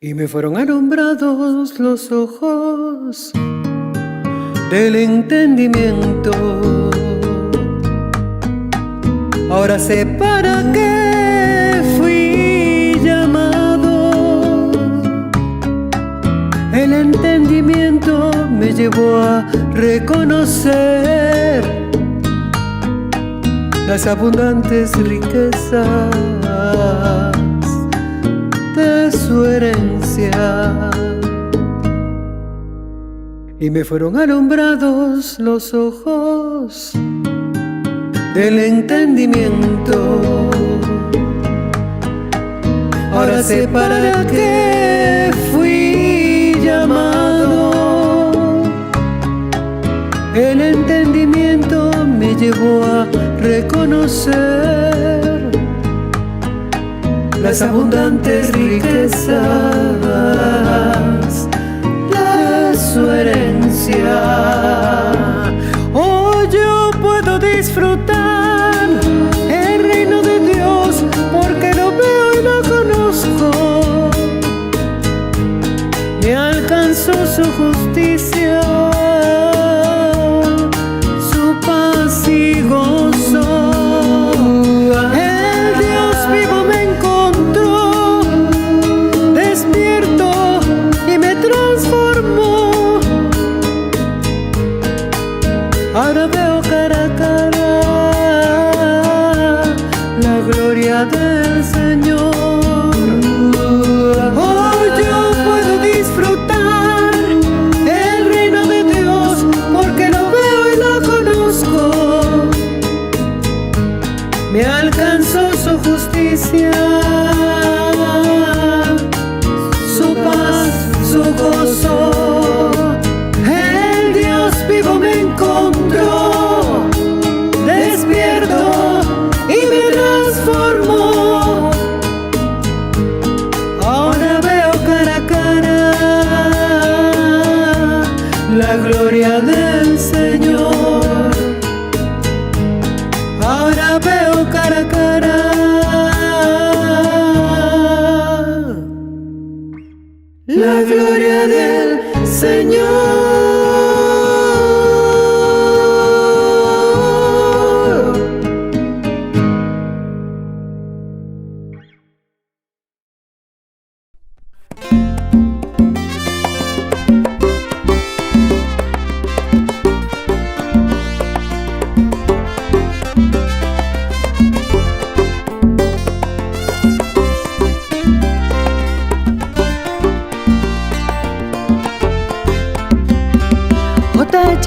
Y me fueron alumbrados los ojos del entendimiento. Ahora sé para qué fui llamado. El entendimiento me llevó a reconocer las abundantes riquezas de su herencia. Y me fueron alumbrados los ojos del entendimiento. Ahora sé para qué fui llamado. El entendimiento me llevó a reconocer las abundantes riquezas de su herencia. Hoy yo puedo disfrutar el reino de Dios porque lo veo y lo conozco. Me alcanzó su justicia, su paz y gozo. El Dios vivo me encontró, despierto y me transformó. Ahora veo cara a cara la gloria del Señor. Hoy yo puedo disfrutar el reino de Dios porque lo veo y lo conozco. Me alcanzó su justicia, su paz, su gozo. El Dios vivo me encontró, despierto y me transformó. Ahora veo cara a cara la gloria del Señor. Ahora veo cara a cara la gloria del Señor.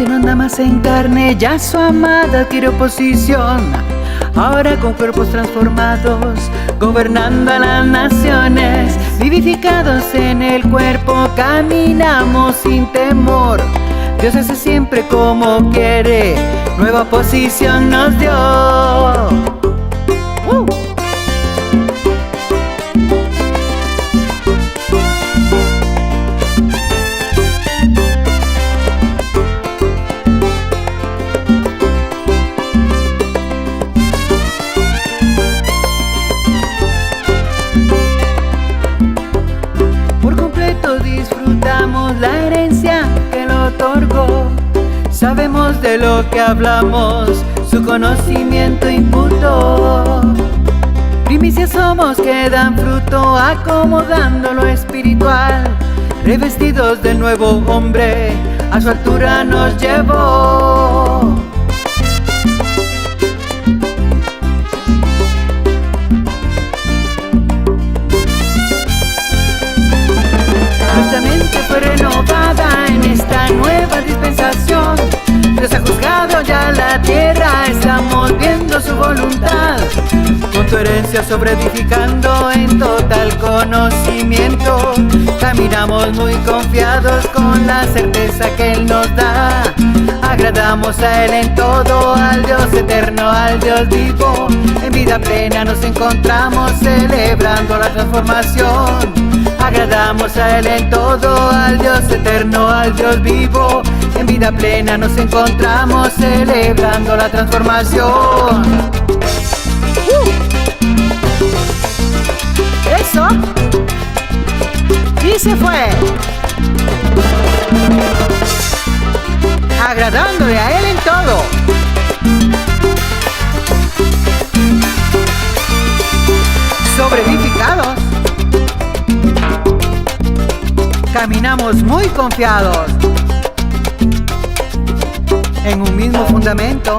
No anda más en carne, ya su amada adquirió posición. Ahora con cuerpos transformados, gobernando a las naciones, vivificados en el cuerpo, caminamos sin temor. Dios hace siempre como quiere, nueva posición nos dio. La herencia que lo otorgó, sabemos de lo que hablamos, su conocimiento imputó. Primicias somos que dan fruto, acomodando lo espiritual, revestidos del nuevo hombre, a su altura nos llevó. Nuestra mente fue renovada en esta nueva dispensación. Dios ha juzgado ya la tierra, estamos viendo su voluntad. Con tu herencia sobreedificando en total conocimiento, caminamos muy confiados con la certeza que Él nos da. Agradamos a Él en todo, al Dios eterno, al Dios vivo. En vida plena nos encontramos celebrando la transformación. Agradamos a Él en todo, al Dios eterno, al Dios vivo. En vida plena nos encontramos celebrando la transformación. Eso. Y y se fue, agradándole a Él en todo. Sobreedificados, caminamos muy confiados en un mismo fundamento,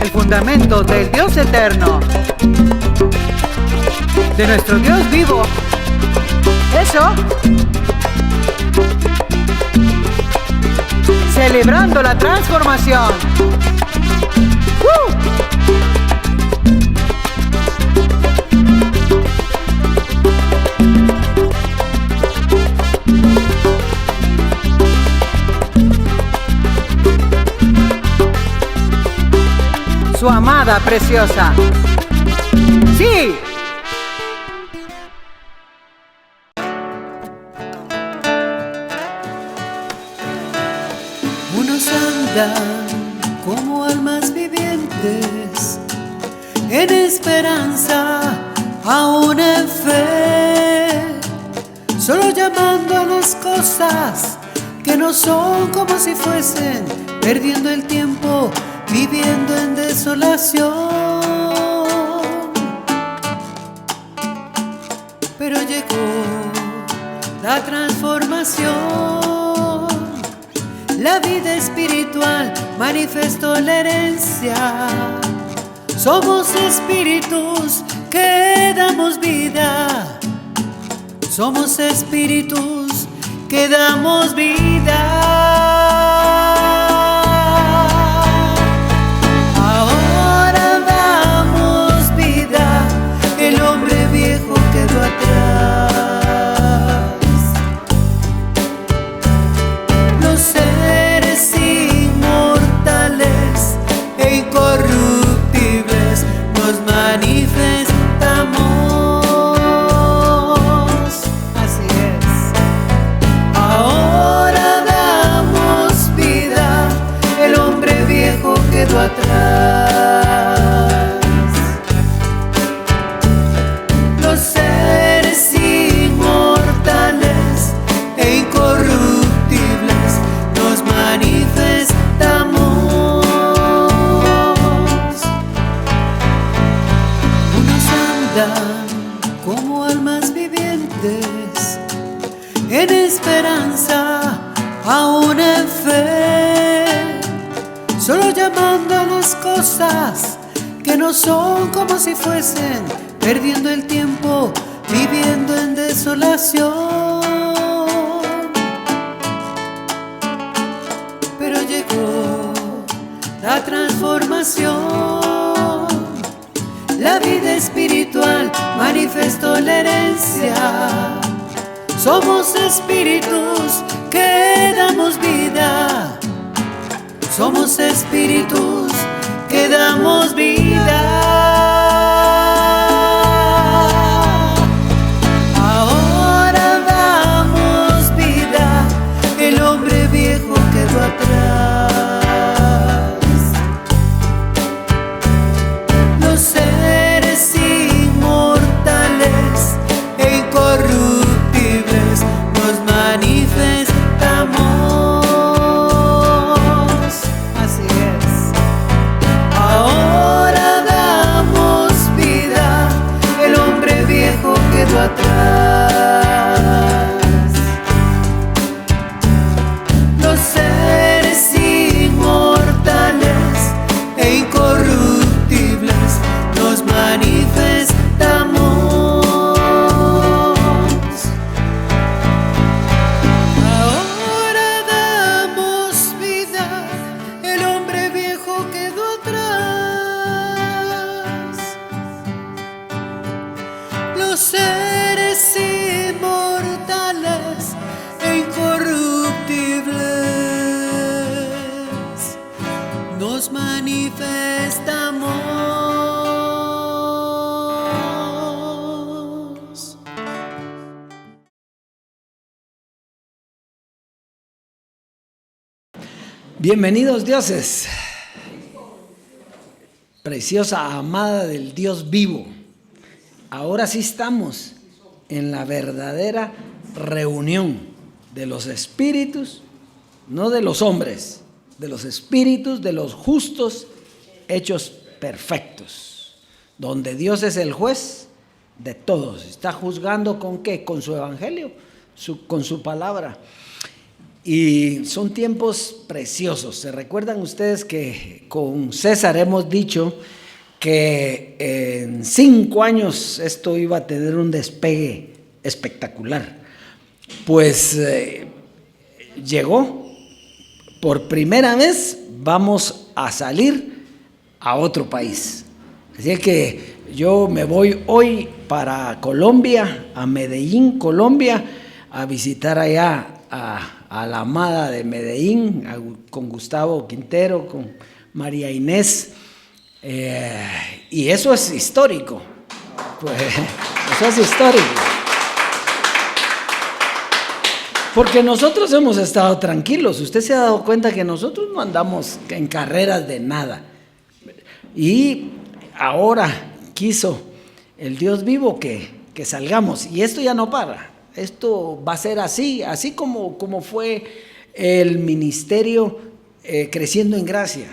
el fundamento del Dios eterno, de nuestro Dios vivo. Eso, celebrando la transformación. Su amada preciosa. ¡Sí! Unos andan como almas vivientes, en esperanza, aún en fe, solo llamando a las cosas que no son como si fuesen, perdiendo el tiempo, viviendo en desolación. Pero llegó la transformación, la vida espiritual manifestó la herencia. Somos espíritus que damos vida, somos espíritus que damos vida. Los seres inmortales e incorruptibles nos manifestamos. Así es. Ahora damos vida, el hombre viejo quedó atrás. Los seres inmortales e incorruptibles nos manifestamos. Unos andan como almas vivientes, en esperanza, aún en fe, solo llamando a las cosas que no son como si fuesen, perdiendo el tiempo, viviendo en desolación. Pero llegó la transformación, la vida espiritual manifestó la herencia. Somos espíritus que damos vida, somos espíritus que damos vida. Atrás. Los seres inmortales e incorruptibles nos manifestamos. Así es. Ahora damos vida, el hombre viejo quedó atrás. Los seres inmortales e incorruptibles nos manifestamos. Ahora damos vida, el hombre viejo quedó atrás. Los seres inmortales e incorruptibles nos manifestamos. Bienvenidos, dioses, preciosa amada del Dios vivo. Ahora sí estamos en la verdadera reunión de los espíritus, no de los hombres, de los espíritus de los justos hechos perfectos, donde Dios es el juez de todos. Está juzgando ¿con qué? Con su evangelio, con su palabra. Y son tiempos preciosos. ¿Se recuerdan ustedes que con César hemos dicho que en 5 años esto iba a tener un despegue espectacular? Pues llegó. Por primera vez vamos a salir a otro país. Así que yo me voy hoy para Colombia, a Medellín, Colombia, a visitar allá a la amada de Medellín, con Gustavo Quintero, con María Inés. Y eso es histórico. Pues, eso es histórico. Porque nosotros hemos estado tranquilos. Usted se ha dado cuenta que nosotros no andamos en carreras de nada. Y ahora quiso el Dios vivo que salgamos. Y esto ya no para. Esto va a ser así como fue el ministerio creciendo en gracia.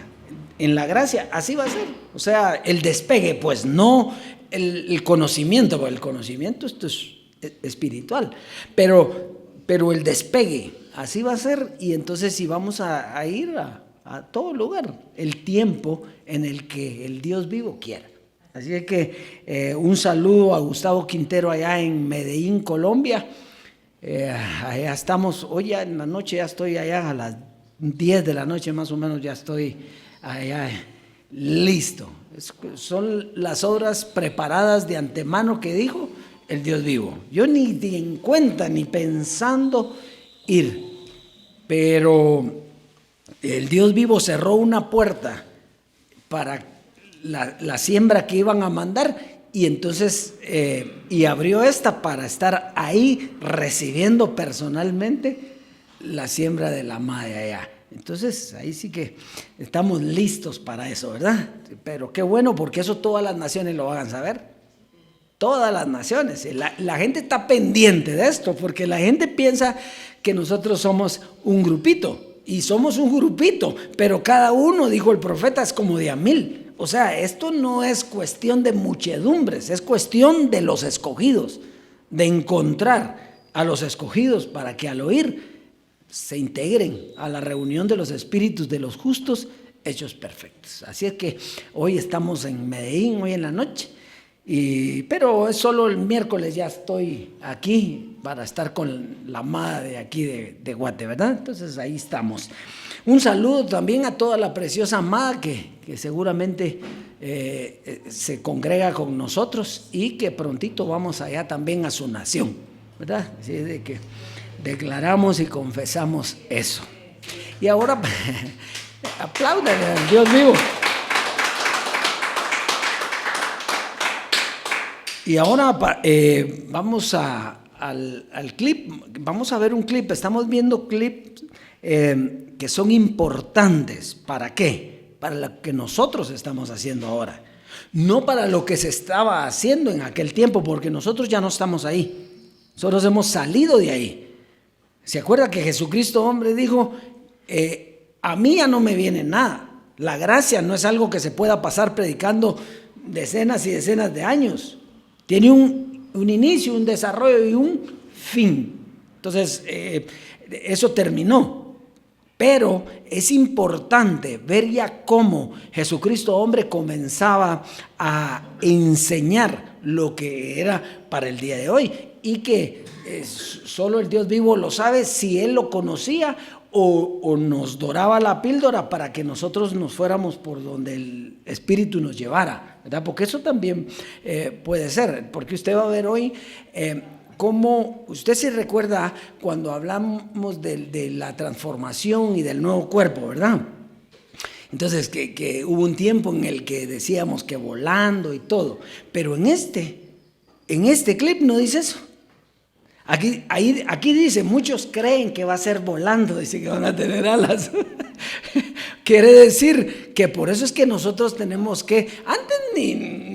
En la gracia, así va a ser. O sea, el despegue, pues no el conocimiento, porque el conocimiento esto es espiritual. Pero el despegue, así va a ser, y entonces si vamos a ir a todo lugar, el tiempo en el que el Dios vivo quiera. Así es que un saludo a Gustavo Quintero allá en Medellín, Colombia. Allá estamos, hoy ya en la noche ya estoy allá a las 10 de la noche más o menos, ya estoy allá listo. Son las obras preparadas de antemano que dijo el Dios vivo. Yo ni en cuenta, ni pensando ir, pero el Dios vivo cerró una puerta para la siembra que iban a mandar, y entonces y abrió esta para estar ahí recibiendo personalmente la siembra de la madre allá. Entonces ahí sí que estamos listos para eso, ¿verdad? Pero qué bueno, porque eso todas las naciones lo van a saber. Todas las naciones. La gente está pendiente de esto, porque la gente piensa que nosotros somos un grupito, y somos un grupito, pero cada uno, dijo el profeta, es como de a 1000. O sea, esto no es cuestión de muchedumbres, es cuestión de los escogidos, de encontrar a los escogidos para que al oír se integren a la reunión de los espíritus de los justos hechos perfectos. Así es que hoy estamos en Medellín, hoy en la noche. Pero es solo el miércoles, ya estoy aquí para estar con la amada de aquí de Guate, ¿verdad? Entonces ahí estamos. Un saludo también a toda la preciosa amada que seguramente se congrega con nosotros, y que prontito vamos allá también a su nación, ¿verdad? Así es de que declaramos y confesamos eso. Y ahora aplaudan al Dios vivo. Y ahora vamos al clip, vamos a ver un clip, estamos viendo clips que son importantes. ¿Para qué? Para lo que nosotros estamos haciendo ahora, no para lo que se estaba haciendo en aquel tiempo, porque nosotros ya no estamos ahí, nosotros hemos salido de ahí. ¿Se acuerda que Jesucristo, hombre, dijo, a mí ya no me viene nada? La gracia no es algo que se pueda pasar predicando decenas y decenas de años. Tiene un inicio, un desarrollo y un fin. Entonces, eso terminó. Pero es importante ver ya cómo Jesucristo, hombre, comenzaba a enseñar lo que era para el día de hoy, y que solo el Dios vivo lo sabe si Él lo conocía o nos doraba la píldora para que nosotros nos fuéramos por donde el Espíritu nos llevara, ¿verdad? Porque eso también puede ser, porque usted va a ver hoy cómo, usted se recuerda cuando hablamos de la transformación y del nuevo cuerpo, ¿verdad? Entonces que hubo un tiempo en el que decíamos que volando y todo, pero en este clip no dice eso. Aquí dice, muchos creen que va a ser volando, dice que van a tener alas. Quiere decir que por eso es que nosotros tenemos que, antes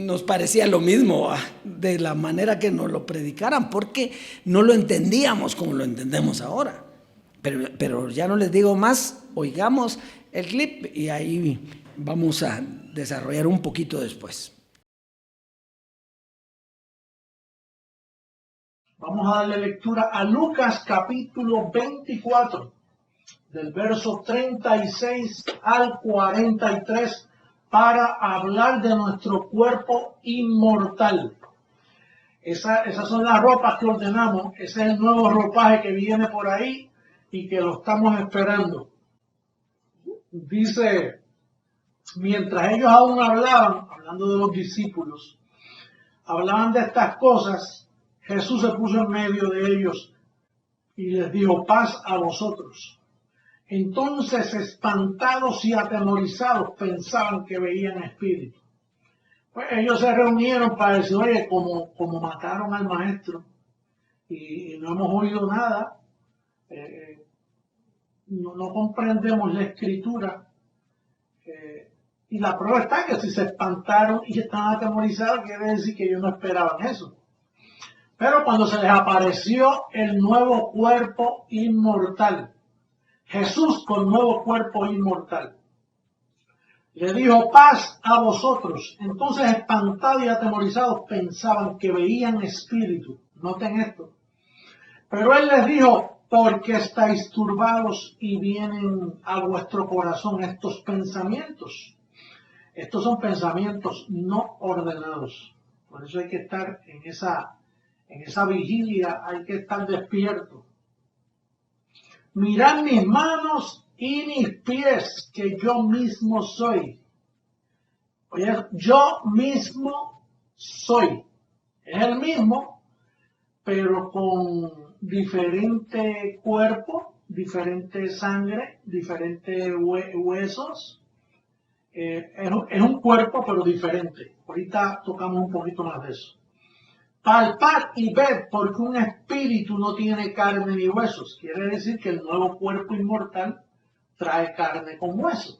nos parecía lo mismo de la manera que nos lo predicaran, porque no lo entendíamos como lo entendemos ahora. Pero ya no les digo más, oigamos el clip y ahí vamos a desarrollar un poquito después. Vamos a darle lectura a Lucas capítulo 24, del verso 36 al 43, para hablar de nuestro cuerpo inmortal. Esas son las ropas que ordenamos, ese es el nuevo ropaje que viene por ahí y que lo estamos esperando. Dice, mientras ellos aún hablaban, hablando de los discípulos, hablaban de estas cosas, Jesús se puso en medio de ellos y les dijo, paz a vosotros. Entonces, espantados y atemorizados, pensaban que veían espíritus. Pues ellos se reunieron para decir, oye, como mataron al maestro y no hemos oído nada, no comprendemos la escritura. Y la prueba está que si se espantaron y están atemorizados, quiere decir que ellos no esperaban eso. Pero cuando se les apareció el nuevo cuerpo inmortal, Jesús con nuevo cuerpo inmortal, le dijo, paz a vosotros. Entonces, espantados y atemorizados, pensaban que veían espíritu. Noten esto. Pero él les dijo, porque estáis turbados y vienen a vuestro corazón estos pensamientos. Estos son pensamientos no ordenados. Por eso hay que estar en esa vigilia, hay que estar despierto. Mirad mis manos y mis pies, que yo mismo soy. Oye, yo mismo soy. Es el mismo, pero con diferente cuerpo, diferente sangre, diferentes huesos. Es un cuerpo, pero diferente. Ahorita tocamos un poquito más de eso. Palpad y ved, porque un espíritu no tiene carne ni huesos. Quiere decir que el nuevo cuerpo inmortal trae carne con hueso.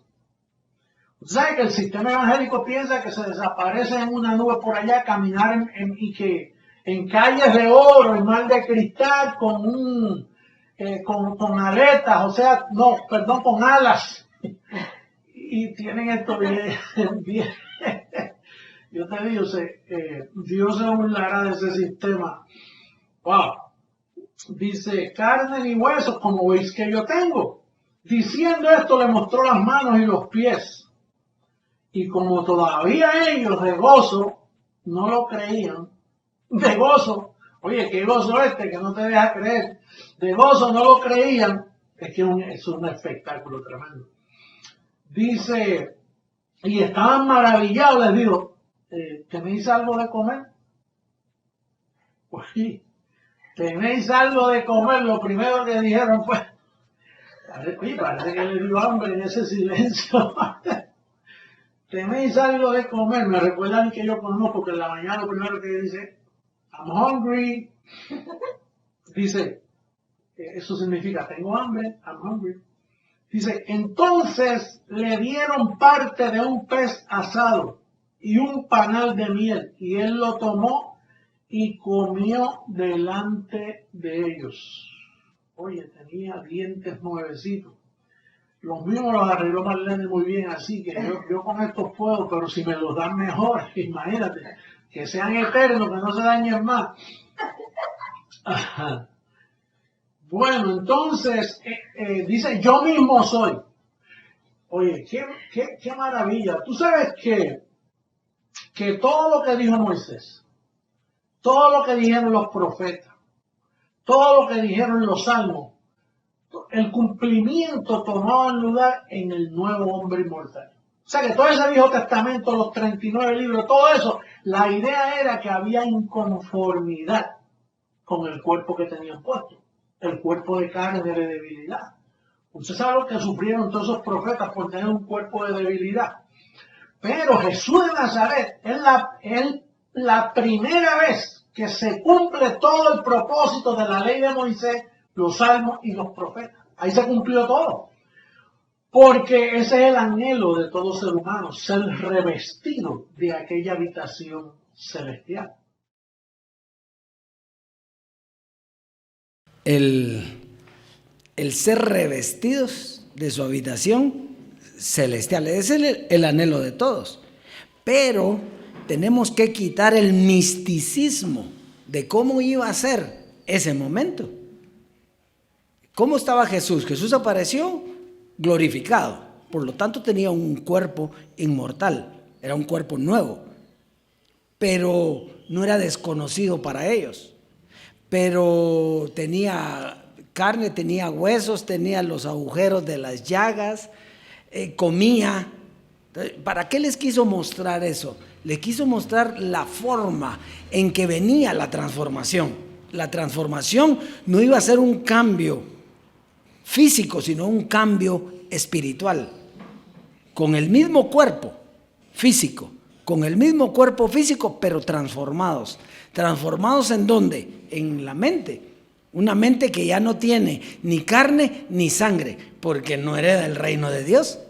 Usted sabe que el sistema evangélico piensa que se desaparece en una nube por allá, caminar en calles de oro, en mar de cristal, con aletas, con alas. Y tienen esto bien. Yo te digo, Dios se burlará de ese sistema. Wow. Dice, carne ni huesos, como veis que yo tengo. Diciendo esto, le mostró las manos y los pies. Y como todavía ellos de gozo no lo creían, de gozo, oye, qué gozo que no te deja creer, de gozo no lo creían, es que es un espectáculo tremendo. Dice, y estaban maravillados, les digo, ¿tenéis algo de comer? Pues sí, ¿tenéis algo de comer? Lo primero que dijeron fue, parece que le dio hambre en ese silencio. ¿Tenéis algo de comer? Me recuerdan que yo conozco que en la mañana lo primero que dice, I'm hungry. Dice, eso significa, tengo hambre, I'm hungry. Dice, entonces le dieron parte de un pez asado y un panal de miel, y él lo tomó y comió delante de ellos. Oye, tenía dientes nuevecitos. Los míos los arregló Marlene muy bien, así que yo con estos puedo, pero si me los dan mejor, imagínate, que sean eternos, que no se dañen más. Bueno, entonces, dice, yo mismo soy. Oye, qué maravilla. Tú sabes que todo lo que dijo Moisés, todo lo que dijeron los profetas, todo lo que dijeron los salmos, el cumplimiento tomaba lugar en el nuevo hombre inmortal. O sea que todo ese Viejo Testamento, los 39 libros, todo eso, la idea era que había inconformidad con el cuerpo que tenían puesto. El cuerpo de carne de debilidad. Usted sabe lo que sufrieron todos esos profetas por tener un cuerpo de debilidad. Pero Jesús de Nazaret es la primera vez que se cumple todo el propósito de la ley de Moisés, los salmos y los profetas. Ahí se cumplió todo. Porque ese es el anhelo de todo ser humano, ser revestido de aquella habitación celestial. El ser revestidos de su habitación celestial, ese es el anhelo de todos. Pero tenemos que quitar el misticismo de cómo iba a ser ese momento. ¿Cómo estaba Jesús? Jesús apareció glorificado, por lo tanto tenía un cuerpo inmortal, era un cuerpo nuevo, pero no era desconocido para ellos, pero tenía carne, tenía huesos, tenía los agujeros de las llagas, comía. ¿Para qué les quiso mostrar eso? Les quiso mostrar la forma en que venía la transformación. La transformación no iba a ser un cambio físico, sino un cambio espiritual. Con el mismo cuerpo físico, pero transformados. ¿Transformados en dónde? En la mente. Una mente que ya no tiene ni carne ni sangre, porque no hereda el reino de Dios.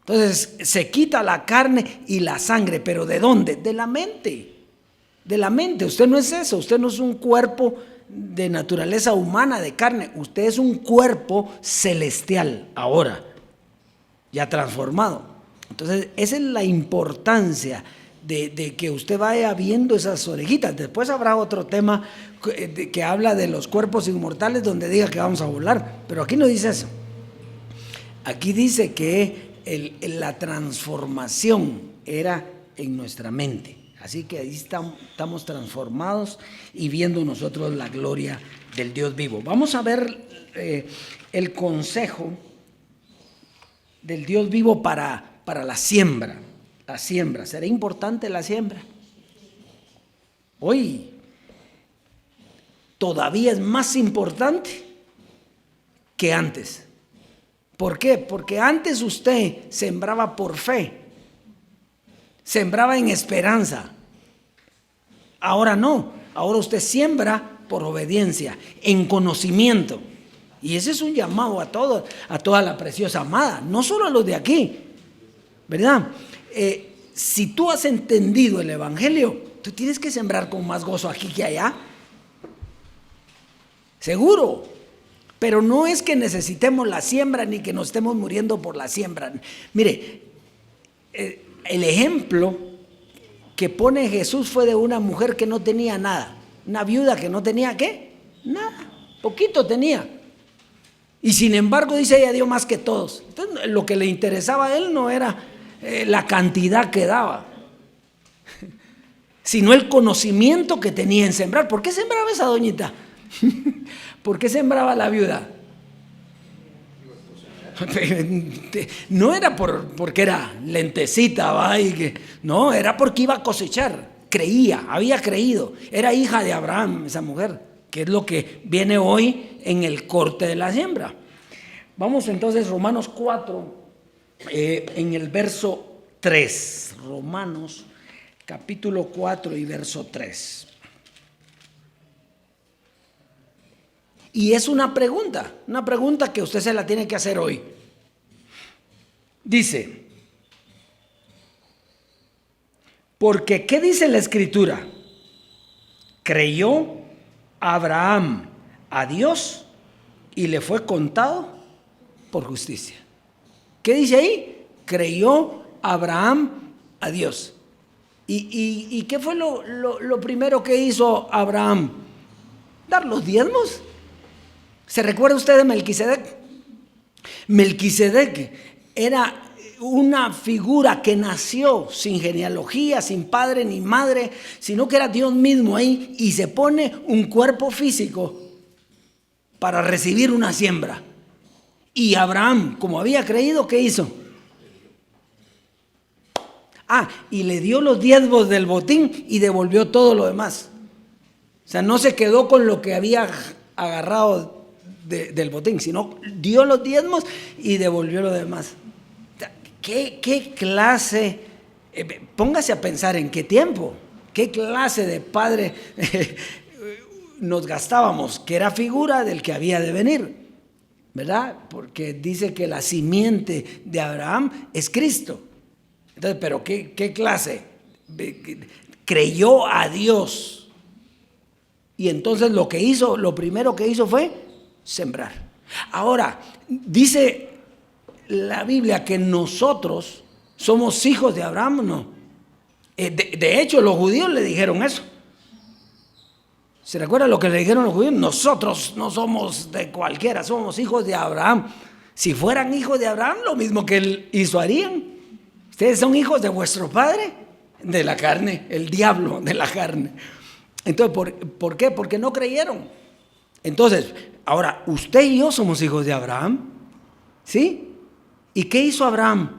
Entonces se quita la carne y la sangre, pero ¿de dónde? De la mente. De la mente. Usted no es eso, usted no es un cuerpo de naturaleza humana, de carne. Usted es un cuerpo celestial ahora, ya transformado. Entonces esa es la importancia de que usted vaya viendo esas orejitas. Después habrá otro tema que habla de los cuerpos inmortales, donde diga que vamos a volar, pero aquí no dice eso. Aquí dice que la transformación era en nuestra mente. Así que ahí estamos transformados y viendo nosotros la gloria del Dios vivo. Vamos a ver el consejo del Dios vivo para la siembra. La siembra, ¿será importante la siembra? Hoy todavía es más importante que antes. ¿Por qué? Porque antes usted sembraba por fe, sembraba en esperanza. Ahora no, ahora usted siembra por obediencia, en conocimiento. Y ese es un llamado a toda la preciosa amada, no solo a los de aquí, ¿verdad? Si tú has entendido el Evangelio, tú tienes que sembrar con más gozo aquí que allá. Seguro. Pero no es que necesitemos la siembra ni que nos estemos muriendo por la siembra. Mire, el ejemplo que pone Jesús fue de una mujer que no tenía nada. Una viuda que no tenía ¿qué? Nada. Poquito tenía. Y sin embargo dice ella dio más que todos. Entonces lo que le interesaba a él no era la cantidad que daba, sino el conocimiento que tenía en sembrar. ¿Por qué sembraba esa doñita? ¿Por qué sembraba la viuda? No era porque era lentecita, ¿va? No, era porque iba a cosechar. Creía, había creído. Era hija de Abraham, esa mujer, que es lo que viene hoy en el corte de la siembra. Vamos entonces, Romanos 4, en el verso 3. Romanos capítulo 4 y verso 3. Y es una pregunta que usted se la tiene que hacer hoy. Dice, porque ¿qué dice la Escritura? Creyó Abraham a Dios y le fue contado por justicia. ¿Qué dice ahí? Creyó Abraham a Dios. ¿Y qué fue lo primero que hizo Abraham? Dar los diezmos. ¿Se recuerda usted de Melquisedec? Melquisedec era una figura que nació sin genealogía, sin padre ni madre, sino que era Dios mismo ahí, y se pone un cuerpo físico para recibir una siembra. Y Abraham, como había creído, ¿qué hizo? Y le dio los diezmos del botín y devolvió todo lo demás. O sea, no se quedó con lo que había agarrado del botín, sino dio los diezmos y devolvió lo demás. ¿Qué clase? Póngase a pensar en qué tiempo, qué clase de padre nos gastábamos, que era figura del que había de venir. ¿verdad? Porque dice que la simiente de Abraham es Cristo. Entonces, ¿pero qué clase? Creyó a Dios. Y entonces lo primero que hizo fue sembrar. Ahora, dice la Biblia que nosotros somos hijos de Abraham, ¿no? De hecho, los judíos le dijeron eso. ¿Se recuerda lo que le dijeron los judíos? Nosotros no somos de cualquiera, somos hijos de Abraham. Si fueran hijos de Abraham, lo mismo que él hizo harían. Ustedes son hijos de vuestro padre, de la carne, el diablo de la carne. Entonces, ¿por qué? Porque no creyeron. Entonces, ahora, usted y yo somos hijos de Abraham, ¿sí? ¿Y qué hizo Abraham?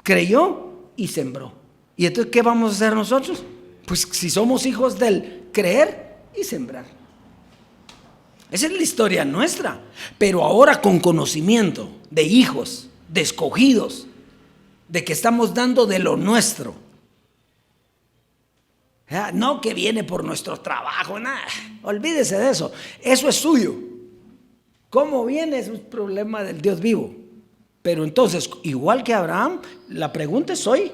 Creyó y sembró. ¿Y entonces qué vamos a hacer nosotros? Pues si somos hijos del creer y sembrar. Esa es la historia nuestra. Pero ahora con conocimiento de hijos, de escogidos, de que estamos dando de lo nuestro. No que viene por nuestro trabajo, nada. Olvídese de eso. Eso es suyo. ¿Cómo viene? Es un problema del Dios vivo. Pero entonces, igual que Abraham, la pregunta es hoy.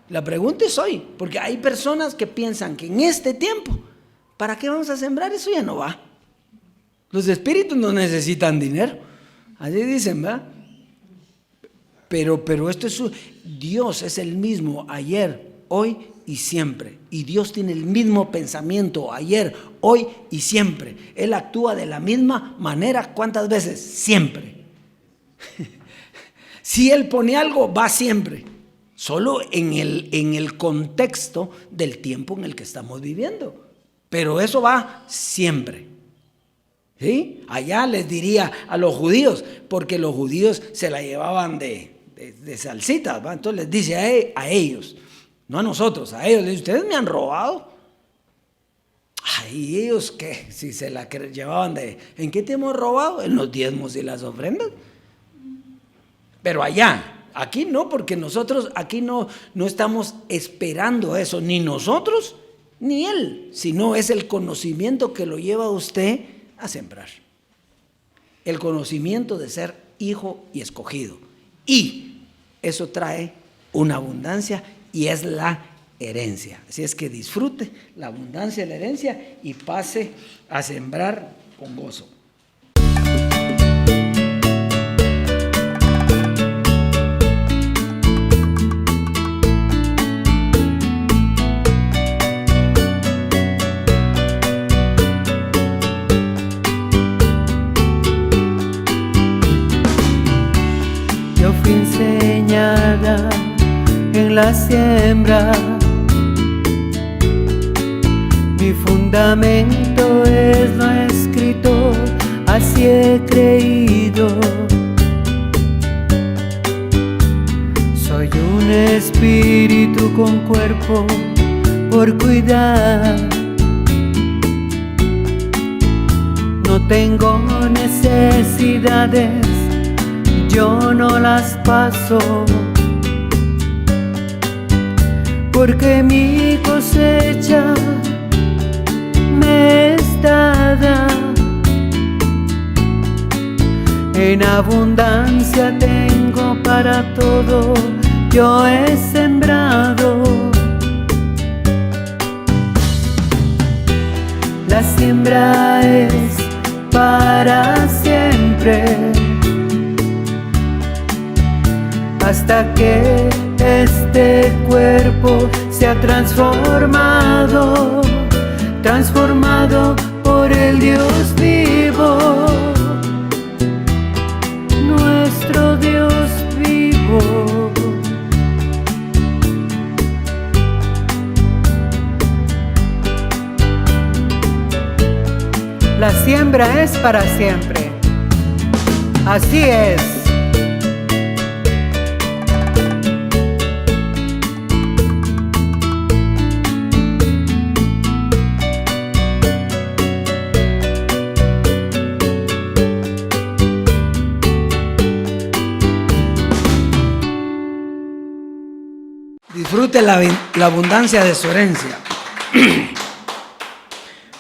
La pregunta es hoy. Porque hay personas que piensan que en este tiempo, ¿para qué vamos a sembrar? Eso ya no va. Los espíritus no necesitan dinero. Así dicen, ¿verdad? Pero esto es Dios es el mismo ayer, hoy y siempre. Y Dios tiene el mismo pensamiento ayer, hoy y siempre. Él actúa de la misma manera. ¿Cuántas veces? Siempre. Si Él pone algo, va siempre. Solo en el contexto del tiempo en el que estamos viviendo. Pero eso va siempre. ¿Sí? Allá les diría a los judíos, porque los judíos se la llevaban de salsitas, ¿va? Entonces les dice a ellos, no a nosotros, a ellos, les dice, ustedes me han robado. Ay, ellos qué, si se la llevaban ¿en qué te hemos robado? En los diezmos y las ofrendas. Pero allá, aquí no, porque nosotros aquí no estamos esperando eso, ni nosotros, ni él, sino es el conocimiento que lo lleva a usted a sembrar. El conocimiento de ser hijo y escogido. Y eso trae una abundancia y es la herencia. Así es que disfrute la abundancia de la herencia y pase a sembrar con gozo. Enseñada en la siembra, mi fundamento es lo escrito, así he creído. Soy un espíritu con cuerpo por cuidar. No tengo necesidades, yo no las paso, porque mi cosecha me es dada. En abundancia tengo para todo, yo he sembrado. La siembra es para siempre, hasta que este cuerpo sea transformado por el Dios vivo, nuestro Dios vivo. La siembra es para siempre, así es. Disfrute la abundancia de su herencia.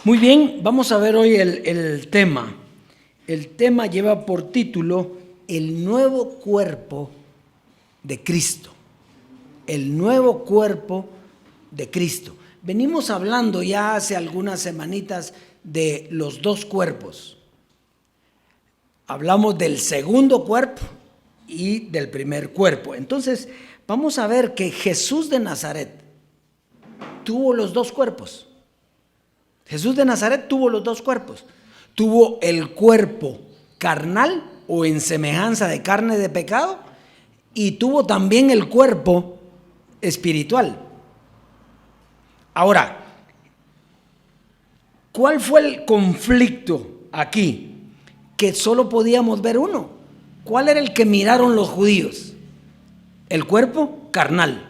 Muy bien, vamos a ver hoy el tema. El tema lleva por título El nuevo cuerpo de Cristo. El nuevo cuerpo de Cristo. Venimos hablando ya hace algunas semanitas de los dos cuerpos. Hablamos del segundo cuerpo y del primer cuerpo. Entonces, vamos a ver que Jesús de Nazaret tuvo los dos cuerpos. Jesús de Nazaret tuvo los dos cuerpos. Tuvo el cuerpo carnal o en semejanza de carne de pecado y tuvo también el cuerpo espiritual. Ahora, ¿cuál fue el conflicto aquí? Que solo podíamos ver uno. ¿Cuál era el que miraron los judíos? El cuerpo carnal.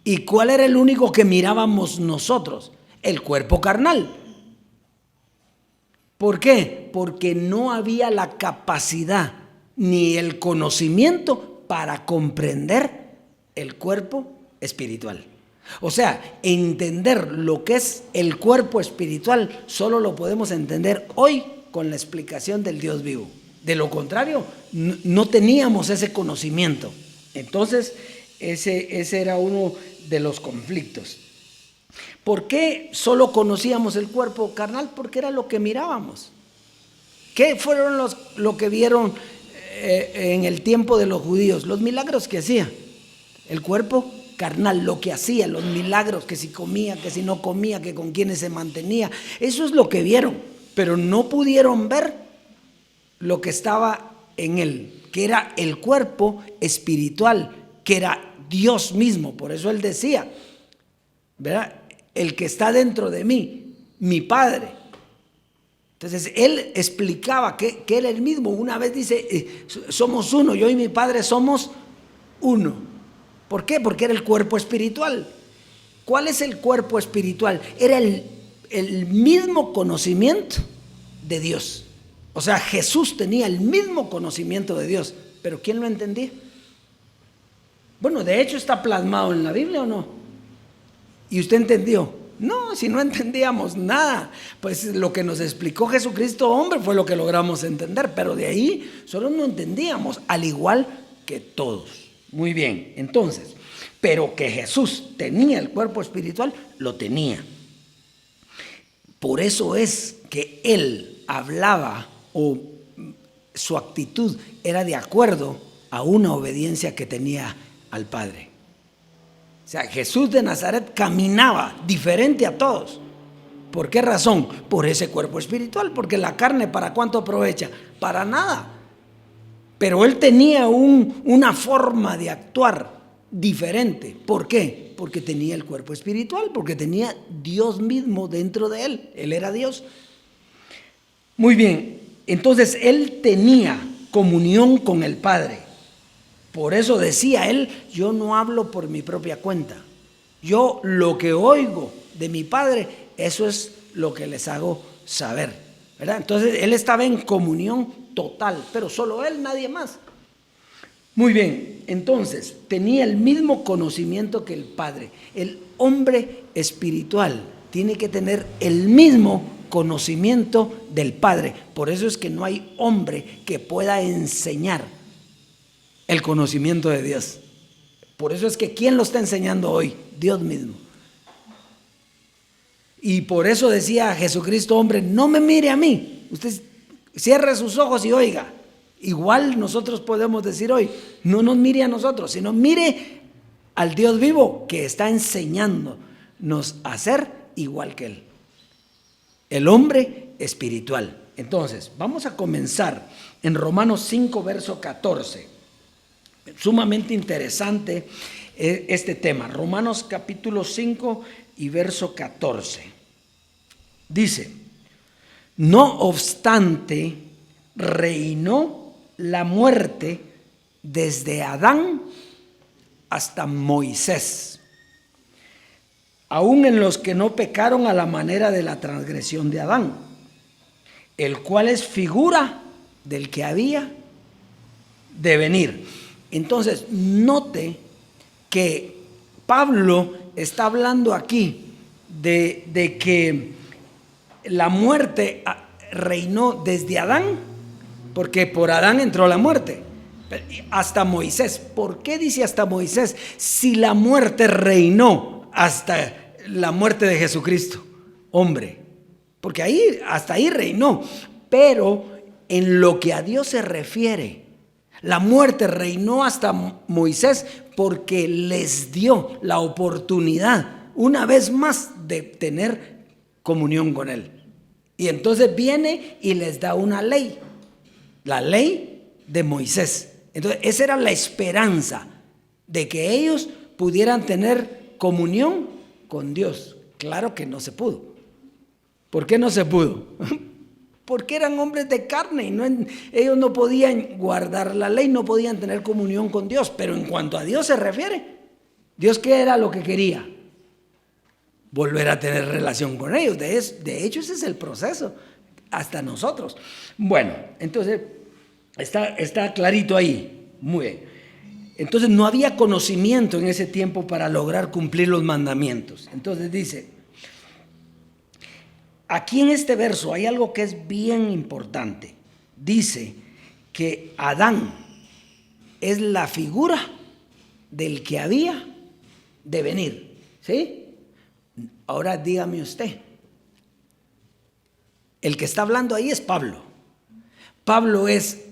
¿Y cuál era el único que mirábamos nosotros? El cuerpo carnal. ¿Por qué? Porque no había la capacidad ni el conocimiento para comprender el cuerpo espiritual. O sea, entender lo que es el cuerpo espiritual solo lo podemos entender hoy con la explicación del Dios vivo. De lo contrario, no teníamos ese conocimiento. Entonces, ese era uno de los conflictos. ¿Por qué solo conocíamos el cuerpo carnal? Porque era lo que mirábamos. ¿Qué fueron lo que vieron en el tiempo de los judíos? Los milagros que hacía. El cuerpo carnal, lo que hacía, los milagros, que si comía, que si no comía, que con quiénes se mantenía. Eso es lo que vieron, pero no pudieron ver lo que estaba en él, que era el cuerpo espiritual, que era Dios mismo. Por eso él decía, ¿verdad? El que está dentro de mí, mi Padre. Entonces él explicaba que era el mismo. Una vez dice, somos uno, yo y mi Padre somos uno. ¿Por qué? Porque era el cuerpo espiritual. ¿Cuál es el cuerpo espiritual? Era el mismo conocimiento de Dios. O sea, Jesús tenía el mismo conocimiento de Dios, pero ¿quién lo entendía? Bueno, de hecho está plasmado en la Biblia, ¿o no? ¿Y usted entendió? No, si no entendíamos nada, pues lo que nos explicó Jesucristo, hombre, fue lo que logramos entender, pero de ahí solo no entendíamos, al igual que todos. Muy bien, entonces, pero que Jesús tenía el cuerpo espiritual, lo tenía. Por eso es que él hablaba o su actitud era de acuerdo a una obediencia que tenía al Padre. O sea, Jesús de Nazaret caminaba diferente a todos. ¿Por qué razón? Por ese cuerpo espiritual, porque la carne ¿para cuánto aprovecha? Para nada. Pero él tenía una forma de actuar diferente. ¿Por qué? Porque tenía el cuerpo espiritual, porque tenía Dios mismo dentro de él. Él era Dios. Muy bien, entonces él tenía comunión con el Padre. Por eso decía él, yo no hablo por mi propia cuenta. Yo lo que oigo de mi Padre, eso es lo que les hago saber, ¿verdad? Entonces él estaba en comunión total, pero solo él, nadie más. Muy bien, entonces tenía el mismo conocimiento que el Padre. El hombre espiritual tiene que tener el mismo conocimiento del Padre. Por eso es que no hay hombre que pueda enseñar el conocimiento de Dios. Por eso es que ¿quién lo está enseñando hoy? Dios mismo. Y por eso decía Jesucristo, hombre, no me mire a mí. Usted cierre sus ojos y oiga. Igual nosotros podemos decir hoy, no nos mire a nosotros, sino mire al Dios vivo que está enseñándonos a ser igual que Él. El hombre espiritual. Entonces, vamos a comenzar en Romanos 5, verso 14. Sumamente interesante este tema. Romanos capítulo 5 y verso 14. Dice, no obstante, reinó la muerte desde Adán hasta Moisés, aun en los que no pecaron a la manera de la transgresión de Adán, el cual es figura del que había de venir. Entonces, note que Pablo está hablando aquí de que la muerte reinó desde Adán porque por Adán entró la muerte. Hasta Moisés. ¿Por qué dice hasta Moisés si la muerte reinó hasta la muerte de Jesucristo? Hombre, porque hasta ahí reinó. Pero en lo que a Dios se refiere, la muerte reinó hasta Moisés porque les dio la oportunidad una vez más de tener comunión con Él. Y entonces viene y les da una ley, la ley de Moisés. Entonces esa era la esperanza de que ellos pudieran tener comunión con Dios. Claro que no se pudo. ¿Por qué no se pudo? Porque eran hombres de carne y ellos no podían guardar la ley, no podían tener comunión con Dios. Pero en cuanto a Dios se refiere, ¿Dios qué era lo que quería? Volver a tener relación con ellos. De hecho, ese es el proceso, hasta nosotros. Bueno, entonces está clarito ahí. Muy bien. Entonces no había conocimiento en ese tiempo para lograr cumplir los mandamientos. Entonces dice, aquí en este verso hay algo que es bien importante. Dice que Adán es la figura del que había de venir. ¿Sí? Ahora dígame usted, el que está hablando ahí es Pablo. ¿Pablo es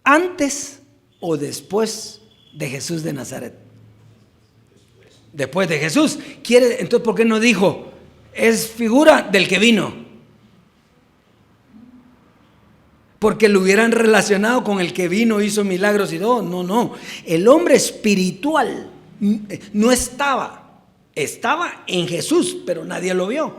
antes o después de Jesús de Nazaret? Después de Jesús. Entonces, ¿por qué no dijo es figura del que vino? Porque lo hubieran relacionado con el que vino, hizo milagros y todo. No. El hombre espiritual no estaba en Jesús, pero nadie lo vio.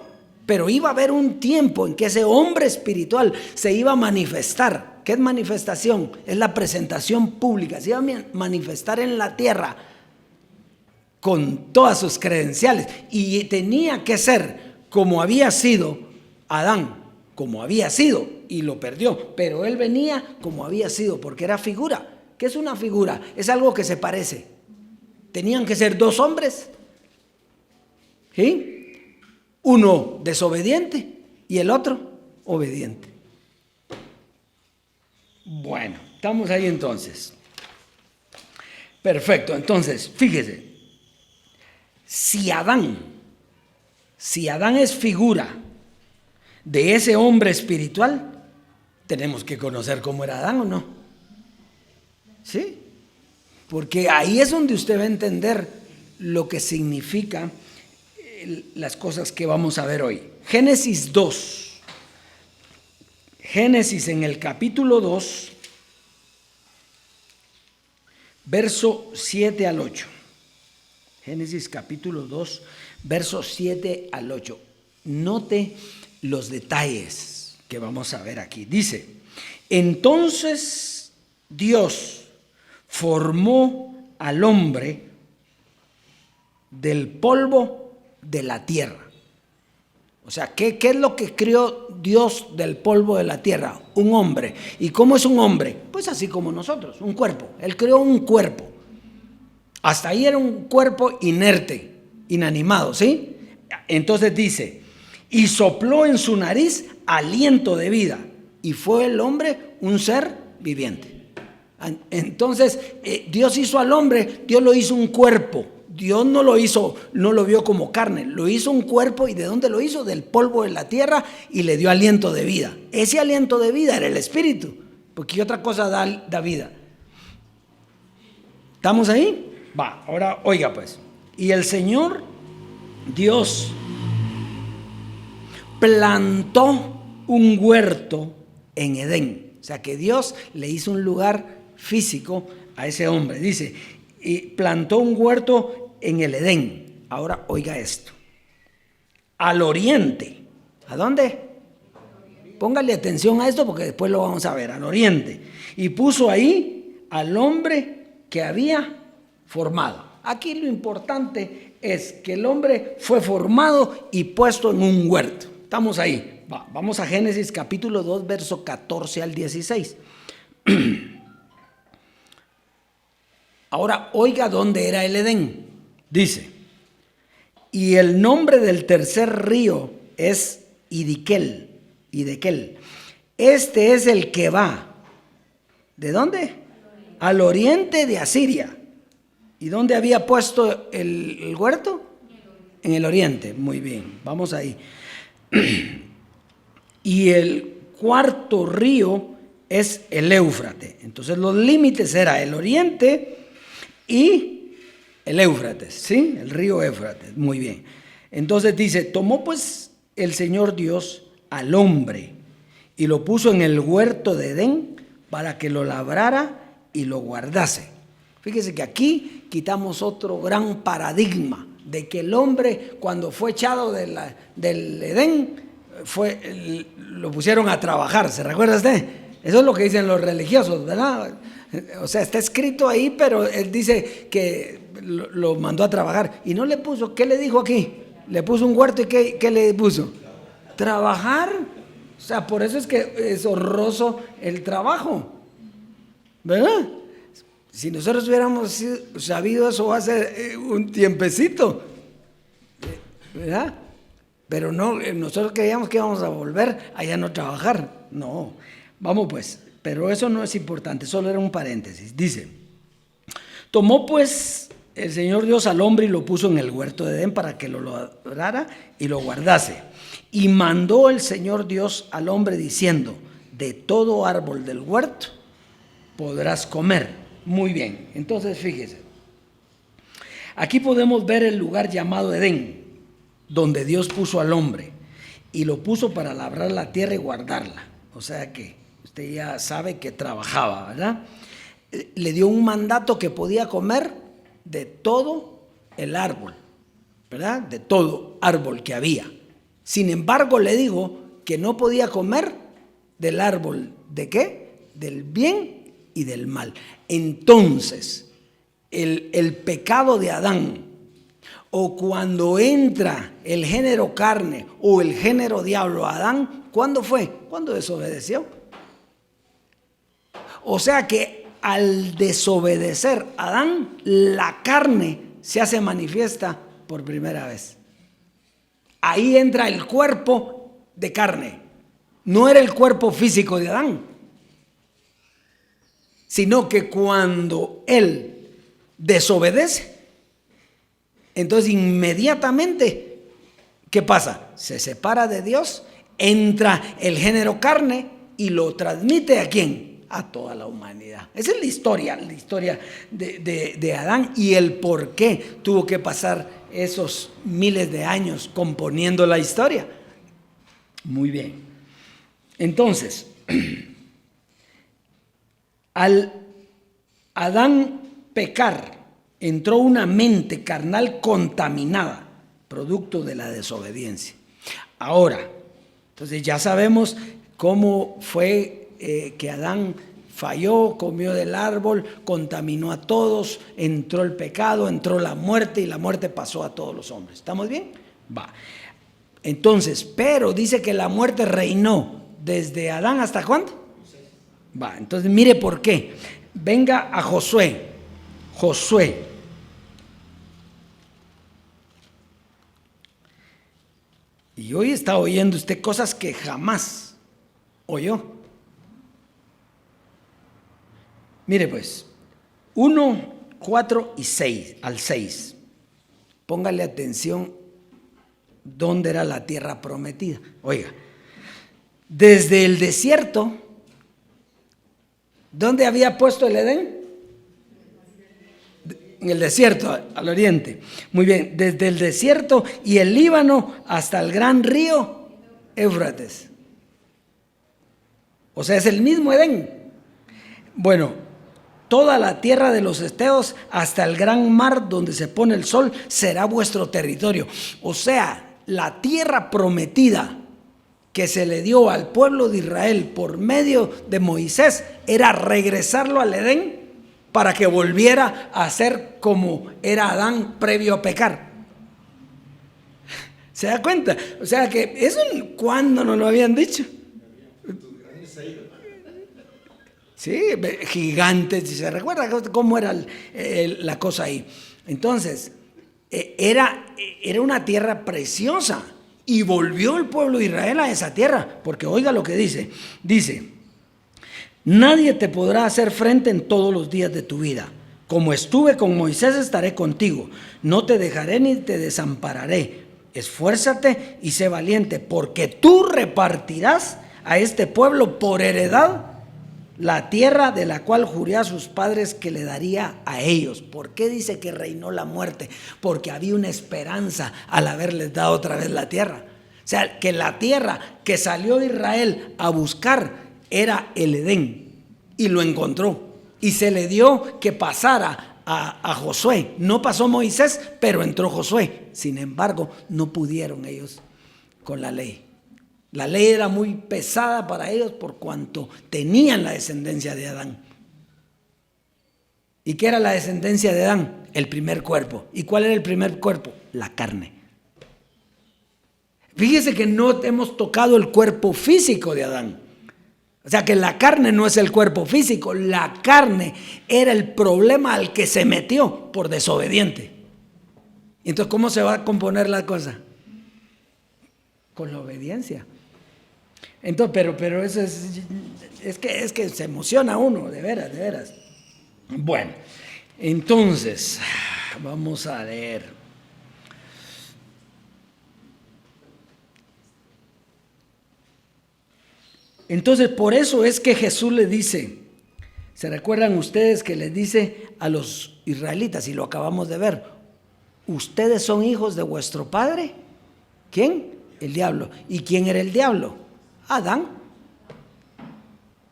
Pero iba a haber un tiempo en que ese hombre espiritual se iba a manifestar. ¿Qué es manifestación? Es la presentación pública. Se iba a manifestar en la tierra con todas sus credenciales. Y tenía que ser como había sido Adán, como había sido, y lo perdió. Pero él venía como había sido, porque era figura. ¿Qué es una figura? Es algo que se parece. Tenían que ser dos hombres, ¿sí? Uno desobediente y el otro obediente. Bueno, estamos ahí entonces. Perfecto, entonces, fíjese. Si Adán es figura de ese hombre espiritual, tenemos que conocer cómo era Adán, ¿o no? ¿Sí? Porque ahí es donde usted va a entender lo que significa las cosas que vamos a ver hoy. Génesis 2. Génesis en el capítulo 2, verso 7 al 8. Génesis capítulo 2, versos 7 al 8. Note los detalles que vamos a ver aquí. Dice, entonces Dios formó al hombre del polvo de la tierra. O sea, ¿qué es lo que creó Dios del polvo de la tierra? Un hombre. ¿Y cómo es un hombre? Pues así como nosotros, un cuerpo. Él creó un cuerpo. Hasta ahí era un cuerpo inerte, inanimado, ¿sí? Entonces dice, y sopló en su nariz aliento de vida, y fue el hombre un ser viviente. Entonces, Dios hizo al hombre, Dios lo hizo un cuerpo. Dios no lo vio como carne, lo hizo un cuerpo. ¿Y de dónde lo hizo? Del polvo de la tierra, y le dio aliento de vida. Ese aliento de vida era el espíritu, porque ¿qué otra cosa da vida? ¿Estamos ahí? Va, ahora oiga pues. Y el Señor Dios plantó un huerto en Edén. O sea que Dios le hizo un lugar físico a ese hombre. Dice, y plantó un huerto en el Edén. Ahora oiga esto. Al oriente. ¿A dónde? Póngale atención a esto porque después lo vamos a ver. Al oriente. Y puso ahí al hombre que había formado. Aquí lo importante es que el hombre fue formado y puesto en un huerto. Estamos ahí. Vamos a Génesis capítulo 2, verso 14 al 16. Ahora oiga dónde era el Edén. Dice, y el nombre del tercer río es Hidekel. Este es el que va ¿De dónde? Al oriente de Asiria. ¿Y dónde había puesto el huerto? En el oriente. Muy bien, vamos ahí. Y el cuarto río es el Éufrates. Entonces los límites era el oriente y el Éufrates, ¿sí? El río Éufrates, muy bien. Entonces dice, tomó pues el Señor Dios al hombre y lo puso en el huerto de Edén para que lo labrara y lo guardase. Fíjese que aquí quitamos otro gran paradigma de que el hombre cuando fue echado del Edén, lo pusieron a trabajar. ¿Se recuerda usted? Eso es lo que dicen los religiosos, ¿verdad? O sea, está escrito ahí, pero él dice que lo mandó a trabajar. Y no le puso, ¿qué le dijo aquí? Le puso un huerto y ¿qué le puso? Trabajar. O sea, por eso es que es honroso el trabajo, ¿verdad? Si nosotros hubiéramos sabido eso hace un tiempecito, ¿verdad? Pero no, nosotros creíamos que íbamos a volver allá a no trabajar. No, vamos pues, pero eso no es importante, solo era un paréntesis. Dice, tomó pues el Señor Dios al hombre y lo puso en el huerto de Edén para que lo labrara y lo guardase. Y mandó el Señor Dios al hombre diciendo, de todo árbol del huerto podrás comer. Muy bien, entonces fíjese, aquí podemos ver el lugar llamado Edén, donde Dios puso al hombre y lo puso para labrar la tierra y guardarla. O sea que usted ya sabe que trabajaba, ¿verdad? Le dio un mandato que podía comer de todo el árbol, ¿verdad? De todo árbol que había. Sin embargo, le digo que no podía comer del árbol, ¿de qué? Del bien y del mal. Entonces, el pecado de Adán, o cuando entra el género carne o el género diablo a Adán, ¿cuándo fue? Cuando desobedeció. O sea que al desobedecer a Adán, la carne se hace manifiesta por primera vez. Ahí entra el cuerpo de carne. No era el cuerpo físico de Adán, sino que cuando él desobedece, entonces inmediatamente, ¿qué pasa? Se separa de Dios, entra el género carne y lo transmite ¿a quién? A toda la humanidad. Esa es la historia de Adán y el por qué tuvo que pasar esos miles de años componiendo la historia. Muy bien. Entonces, al Adán pecar, entró una mente carnal contaminada, producto de la desobediencia. Ahora, entonces ya sabemos cómo fue que Adán falló, comió del árbol, contaminó a todos, entró el pecado, entró la muerte y la muerte pasó a todos los hombres. ¿Estamos bien? Va. Entonces, pero dice que la muerte reinó desde Adán hasta ¿cuándo? Va, entonces mire por qué. Venga a Josué. Y hoy está oyendo usted cosas que jamás oyó. Mire pues, 1, 4 y 6, al 6. Póngale atención dónde era la tierra prometida. Oiga, desde el desierto, ¿dónde había puesto el Edén? En el desierto, al oriente. Muy bien, desde el desierto y el Líbano hasta el gran río Éufrates. O sea, es el mismo Edén. Bueno, toda la tierra de los esteos hasta el gran mar donde se pone el sol será vuestro territorio. O sea, la tierra prometida que se le dio al pueblo de Israel por medio de Moisés era regresarlo al Edén para que volviera a ser como era Adán previo a pecar. ¿Se da cuenta? O sea que eso, ¿cuándo nos lo habían dicho? Sí, gigantes, ¿se recuerda cómo era la cosa ahí? Entonces, era una tierra preciosa y volvió el pueblo de Israel a esa tierra, porque oiga lo que dice, Nadie te podrá hacer frente en todos los días de tu vida. Como estuve con Moisés, estaré contigo. No te dejaré ni te desampararé. Esfuérzate y sé valiente, porque tú repartirás a este pueblo por heredad la tierra de la cual juré a sus padres que le daría a ellos. ¿Por qué dice que reinó la muerte? Porque había una esperanza al haberles dado otra vez la tierra. O sea, que la tierra que salió Israel a buscar era el Edén, y lo encontró. Y se le dio que pasara a Josué. No pasó Moisés, pero entró Josué. Sin embargo, no pudieron ellos con la ley. La ley era muy pesada para ellos por cuanto tenían la descendencia de Adán. ¿Y qué era la descendencia de Adán? El primer cuerpo. ¿Y cuál era el primer cuerpo? La carne. Fíjese que no hemos tocado el cuerpo físico de Adán. O sea que la carne no es el cuerpo físico. La carne era el problema al que se metió por desobediente. Entonces, ¿cómo se va a componer la cosa? Con la obediencia. Entonces, pero eso es que se emociona uno, de veras. Bueno, entonces, vamos a leer. Entonces, por eso es que Jesús le dice, ¿se recuerdan ustedes que les dice a los israelitas, y lo acabamos de ver, ustedes son hijos de vuestro padre? ¿Quién? El diablo. ¿Y quién era el diablo? Adán.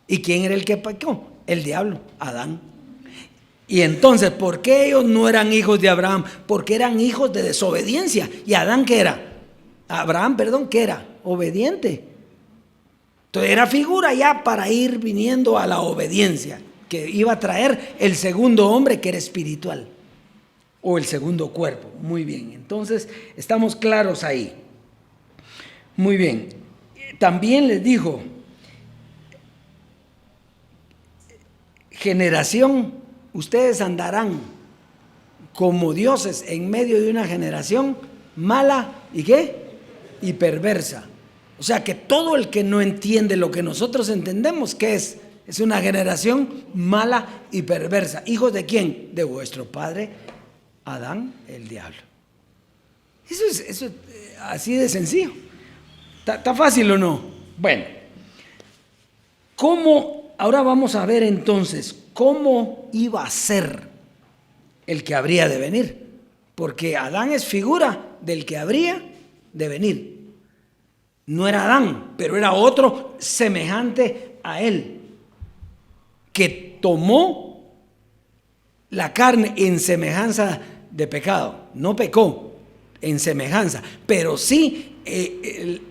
¿Y quién era el que pecó? El diablo, Adán. Y entonces, ¿por qué ellos no eran hijos de Abraham? Porque eran hijos de desobediencia. ¿Y Adán qué era? Abraham, ¿qué era? Obediente. Entonces era figura ya para ir viniendo a la obediencia, que iba a traer el segundo hombre que era espiritual, o el segundo cuerpo. Muy bien, entonces estamos claros ahí. Muy bien, también les dijo, generación, ustedes andarán como dioses en medio de una generación mala, ¿y qué? Y perversa. O sea que todo el que no entiende lo que nosotros entendemos, ¿qué es? Es una generación mala y perversa. ¿Hijos de quién? De vuestro padre Adán, el diablo. Eso es así de sencillo. ¿Está fácil o no? Bueno, ahora vamos a ver entonces cómo iba a ser el que habría de venir. Porque Adán es figura del que habría de venir. No era Adán, pero era otro semejante a él, que tomó la carne en semejanza de pecado. No pecó en semejanza, pero sí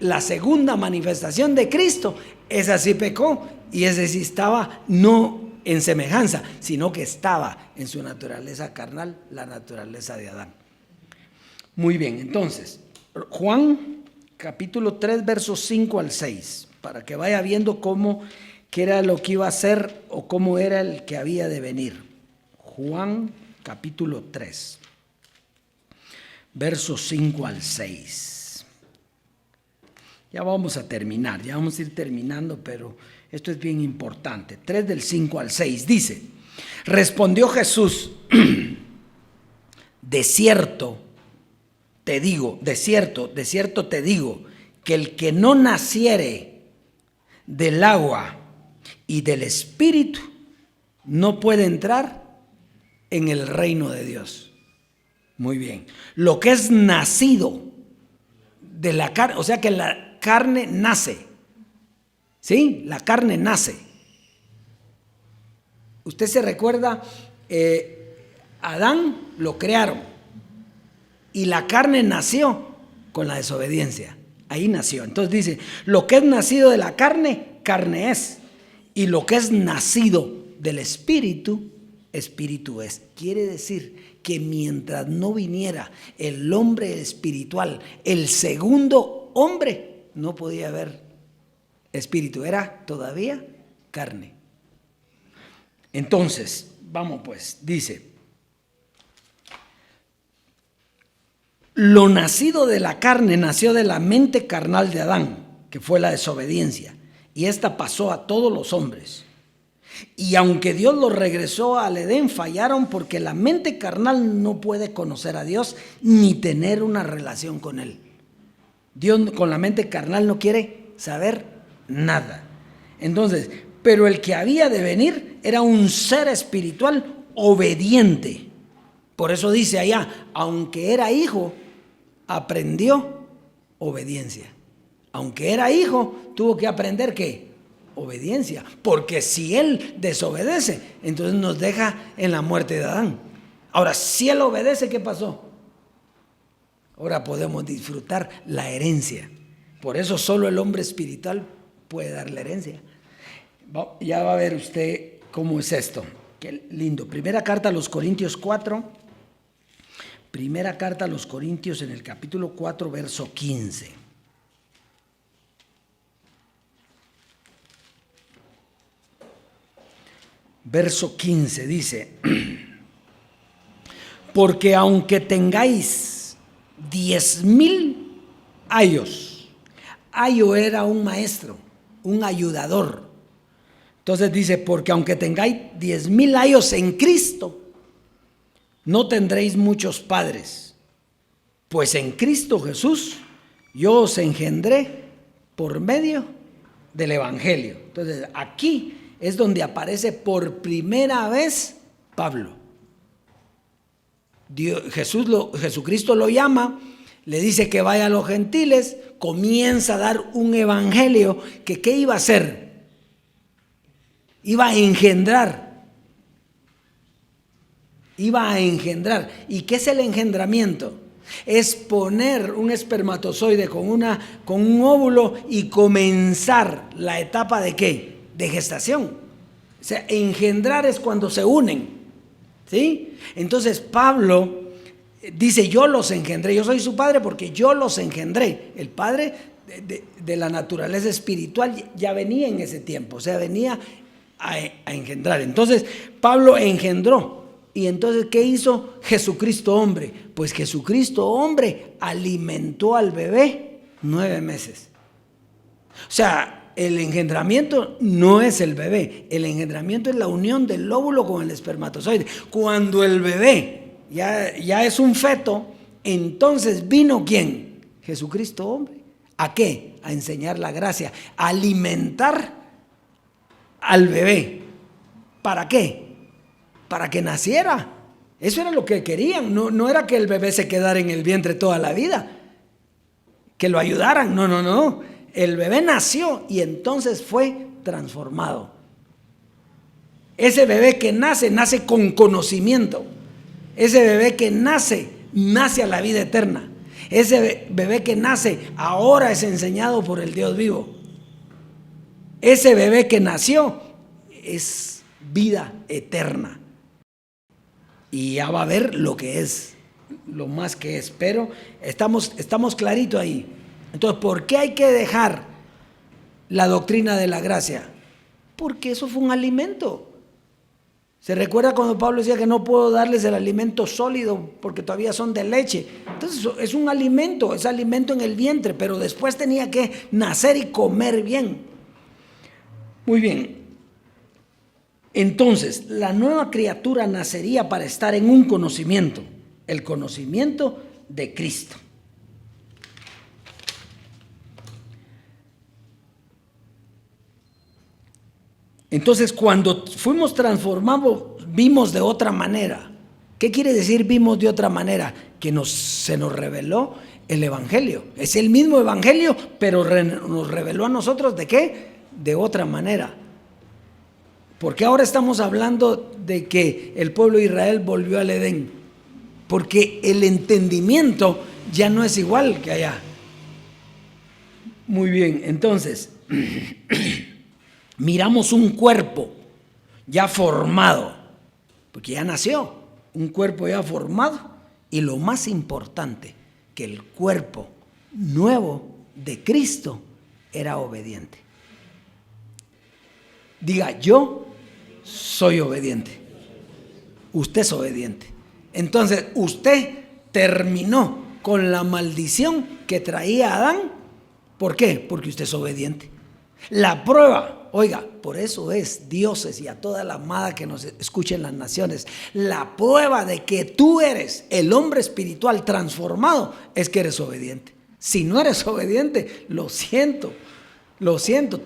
la segunda manifestación de Cristo, esa sí pecó, y ese sí estaba no en semejanza, sino que estaba en su naturaleza carnal, la naturaleza de Adán. Muy bien, entonces, Juan capítulo 3, versos 5 al 6, para que vaya viendo qué era lo que iba a ser o cómo era el que había de venir. Juan capítulo 3, versos 5 al 6. Ya vamos a terminar, ya vamos a ir terminando, pero esto es bien importante. 3 del 5 al 6 dice, respondió Jesús, de cierto te digo, de cierto te digo, que el que no naciere del agua y del Espíritu no puede entrar en el reino de Dios. Muy bien. Lo que es nacido de la carne, o sea que la carne nace. ¿Sí? La carne nace. Usted se recuerda, Adán lo crearon. Y la carne nació con la desobediencia. Ahí nació. Entonces dice, lo que es nacido de la carne, carne es. Y lo que es nacido del Espíritu, Espíritu es. Quiere decir que mientras no viniera el hombre espiritual, el segundo hombre, no podía haber espíritu. Era todavía carne. Entonces, vamos pues, dice, lo nacido de la carne nació de la mente carnal de Adán, que fue la desobediencia, y esta pasó a todos los hombres. Y aunque Dios los regresó al Edén, fallaron porque la mente carnal no puede conocer a Dios ni tener una relación con Él. Dios con la mente carnal no quiere saber nada. Entonces, pero el que había de venir era un ser espiritual obediente. Por eso dice allá, aunque era hijo, aprendió obediencia. Aunque era hijo, tuvo que aprender ¿qué? Obediencia. Porque si él desobedece, entonces nos deja en la muerte de Adán. Ahora, si él obedece, ¿qué pasó? Ahora podemos disfrutar la herencia. Por eso solo el hombre espiritual puede dar la herencia. Ya va a ver usted cómo es esto. Qué lindo. Primera carta a los Corintios 4. Primera carta a los Corintios en el capítulo 4, verso 15. Verso 15 dice, porque aunque tengáis 10,000 ayos, ayo era un maestro, un ayudador. Entonces dice, porque aunque tengáis 10,000 ayos en Cristo, no tendréis muchos padres, pues en Cristo Jesús yo os engendré por medio del Evangelio. Entonces aquí es donde aparece por primera vez Pablo. Jesucristo lo llama, le dice que vaya a los gentiles, comienza a dar un evangelio que ¿qué iba a hacer? Iba a engendrar. ¿Y qué es el engendramiento? Es poner un espermatozoide con un óvulo y comenzar la etapa de ¿qué? De gestación. O sea, engendrar es cuando se unen, ¿sí? Entonces Pablo dice, yo los engendré, yo soy su padre porque yo los engendré. El padre de la naturaleza espiritual ya venía en ese tiempo, o sea, venía a engendrar. Entonces Pablo engendró. Y entonces, ¿qué hizo Jesucristo hombre? Pues Jesucristo hombre alimentó al bebé 9 meses. O sea, el engendramiento no es el bebé, el engendramiento es la unión del óvulo con el espermatozoide. Cuando el bebé ya es un feto, entonces vino ¿quién? Jesucristo hombre. ¿A qué? A enseñar la gracia, a alimentar al bebé. ¿Para qué? Para que naciera. Eso era lo que querían. No era que el bebé se quedara en el vientre toda la vida, que lo ayudaran. No. El bebé nació y entonces fue transformado. Ese bebé que nace con conocimiento. Ese bebé que nace a la vida eterna. Ese bebé que nace ahora es enseñado por el Dios vivo. Ese bebé que nació es vida eterna. Y ya va a ver lo que es, lo más que es. Pero estamos clarito ahí. Entonces, ¿por qué hay que dejar la doctrina de la gracia? Porque eso fue un alimento. ¿Se recuerda cuando Pablo decía que no puedo darles el alimento sólido porque todavía son de leche? Entonces es un alimento, es alimento en el vientre, pero después tenía que nacer y comer bien. Muy bien. Entonces, la nueva criatura nacería para estar en un conocimiento, el conocimiento de Cristo. Entonces, cuando fuimos transformados, vimos de otra manera. ¿Qué quiere decir vimos de otra manera? Que se nos reveló el Evangelio. Es el mismo Evangelio, pero nos reveló a nosotros ¿de qué? De otra manera. Porque ahora estamos hablando de que el pueblo de Israel volvió al Edén. Porque el entendimiento ya no es igual que allá. Muy bien, entonces, miramos un cuerpo ya formado, porque ya nació, un cuerpo ya formado. Y lo más importante, que el cuerpo nuevo de Cristo era obediente. Diga, yo soy obediente. Usted es obediente. Entonces, usted terminó con la maldición que traía Adán. ¿Por qué? Porque usted es obediente. La prueba, Oiga, por eso es, dioses y a toda la amada que nos escuchen las naciones, la prueba de que tú eres el hombre espiritual transformado es que eres obediente. Si no eres obediente, lo siento,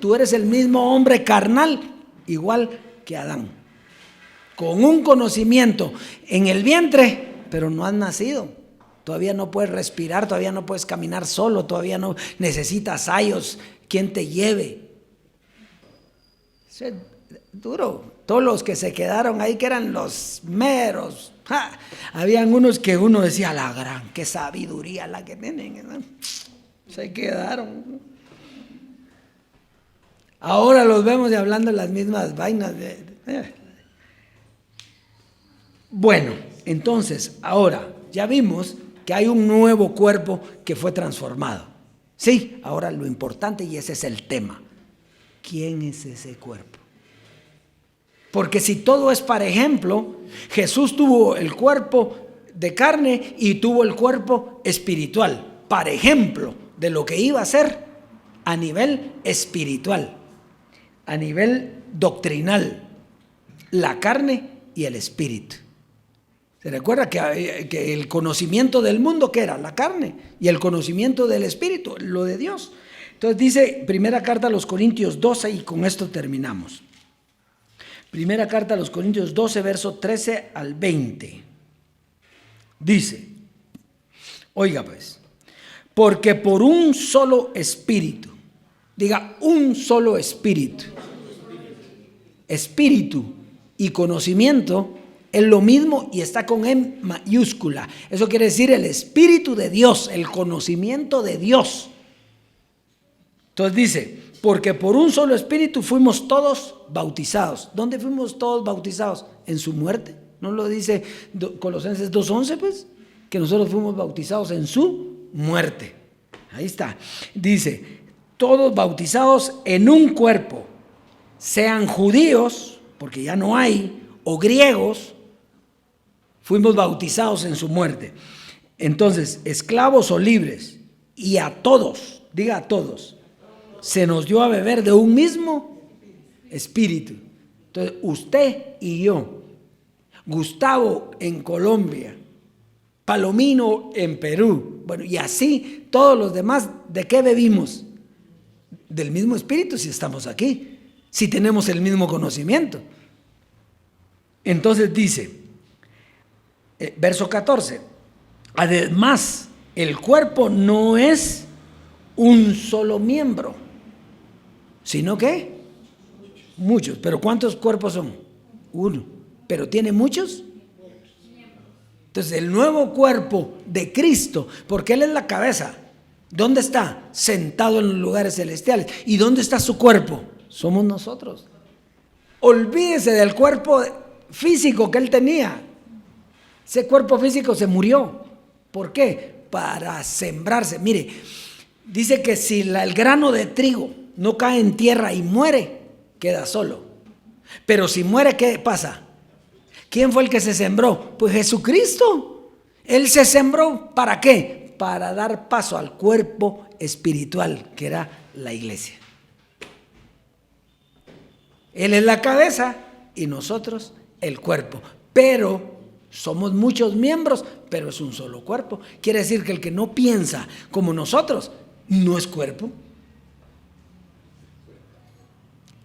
tú eres el mismo hombre carnal, igual que Adán, con un conocimiento en el vientre, pero no has nacido. Todavía no puedes respirar, todavía no puedes caminar solo, todavía no necesitas ayos, quien te lleve. Eso es duro. Todos los que se quedaron ahí, que eran los meros, habían unos que uno decía, la gran, qué sabiduría la que tienen, ¿no? Se quedaron. Ahora los vemos y hablando las mismas vainas. Bueno, entonces, ahora ya vimos que hay un nuevo cuerpo que fue transformado. Sí, ahora lo importante, y ese es el tema. ¿Quién es ese cuerpo? Porque si todo es para ejemplo, Jesús tuvo el cuerpo de carne y tuvo el cuerpo espiritual, para ejemplo de lo que iba a ser a nivel espiritual, a nivel doctrinal, la carne y el espíritu. ¿Se recuerda que el conocimiento del mundo, ¿qué era? La carne, y el conocimiento del espíritu, lo de Dios. Entonces dice, primera carta a los Corintios 12, y con esto terminamos. Primera carta a los Corintios 12, verso 13 al 20. Dice, oiga pues, porque por un solo espíritu, diga un solo espíritu, espíritu y conocimiento es lo mismo y está con E mayúscula. Eso quiere decir el Espíritu de Dios, el conocimiento de Dios. Entonces dice, porque por un solo Espíritu fuimos todos bautizados. ¿Dónde fuimos todos bautizados? En su muerte. ¿No lo dice Colosenses 2:11 pues? Que nosotros fuimos bautizados en su muerte. Ahí está. Dice, todos bautizados en un cuerpo, sean judíos, porque ya no hay, o griegos, fuimos bautizados en su muerte. Entonces, esclavos o libres, y a todos, diga a todos, se nos dio a beber de un mismo espíritu. Entonces, usted y yo, Gustavo en Colombia, Palomino en Perú, bueno, y así todos los demás, ¿de qué bebimos? Del mismo espíritu si estamos aquí, si tenemos el mismo conocimiento. Entonces dice, verso 14, además el cuerpo no es un solo miembro, sino que muchos. ¿Pero cuántos cuerpos son? Uno. ¿Pero tiene muchos? Entonces el nuevo cuerpo de Cristo, porque Él es la cabeza, ¿dónde está? Sentado en los lugares celestiales. ¿Y dónde está su cuerpo? Somos nosotros. Olvídese del cuerpo físico que Él tenía. Ese cuerpo físico se murió. ¿Por qué? Para sembrarse. Mire, dice que si el grano de trigo no cae en tierra y muere, queda solo. Pero si muere, ¿qué pasa? ¿Quién fue el que se sembró? Pues Jesucristo. Él se sembró, ¿para qué? Para dar paso al cuerpo espiritual, que era la iglesia. Él es la cabeza y nosotros el cuerpo. Pero somos muchos miembros, pero es un solo cuerpo. Quiere decir que el que no piensa como nosotros no es cuerpo.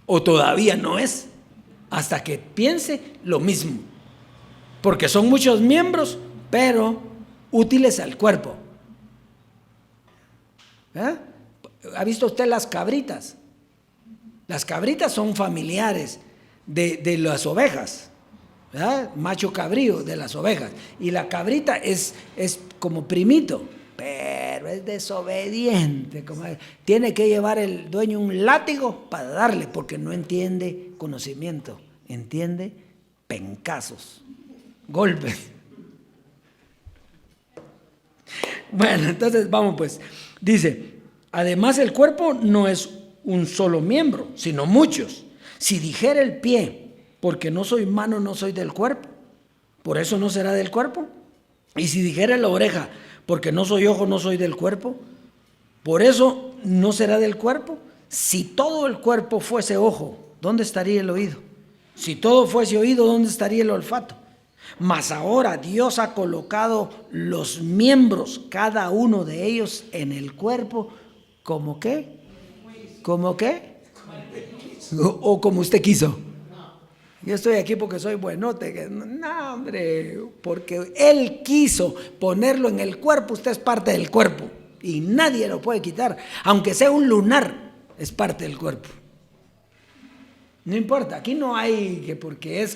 O todavía no es, hasta que piense lo mismo. Porque son muchos miembros, pero útiles al cuerpo. ¿Ha visto usted las cabritas? Las cabritas son familiares de las ovejas, ¿verdad? Macho cabrío de las ovejas. Y la cabrita es como primito, pero es desobediente. Tiene que llevar el dueño un látigo para darle, porque no entiende conocimiento, entiende pencazos, golpes. Bueno, entonces vamos pues. Dice, además el cuerpo no es un solo miembro, sino muchos. Si dijera el pie, porque no soy mano, no soy del cuerpo, por eso no será del cuerpo. Y si dijera la oreja, porque no soy ojo, no soy del cuerpo, por eso no será del cuerpo. Si todo el cuerpo fuese ojo, ¿dónde estaría el oído? Si todo fuese oído, ¿dónde estaría el olfato? Mas ahora Dios ha colocado los miembros, cada uno de ellos, en el cuerpo, ¿como qué? ¿Como qué? O como usted quiso. Yo estoy aquí porque soy buenote. No, hombre, porque Él quiso ponerlo en el cuerpo. Usted es parte del cuerpo y nadie lo puede quitar. Aunque sea un lunar, es parte del cuerpo. No importa, aquí no hay que porque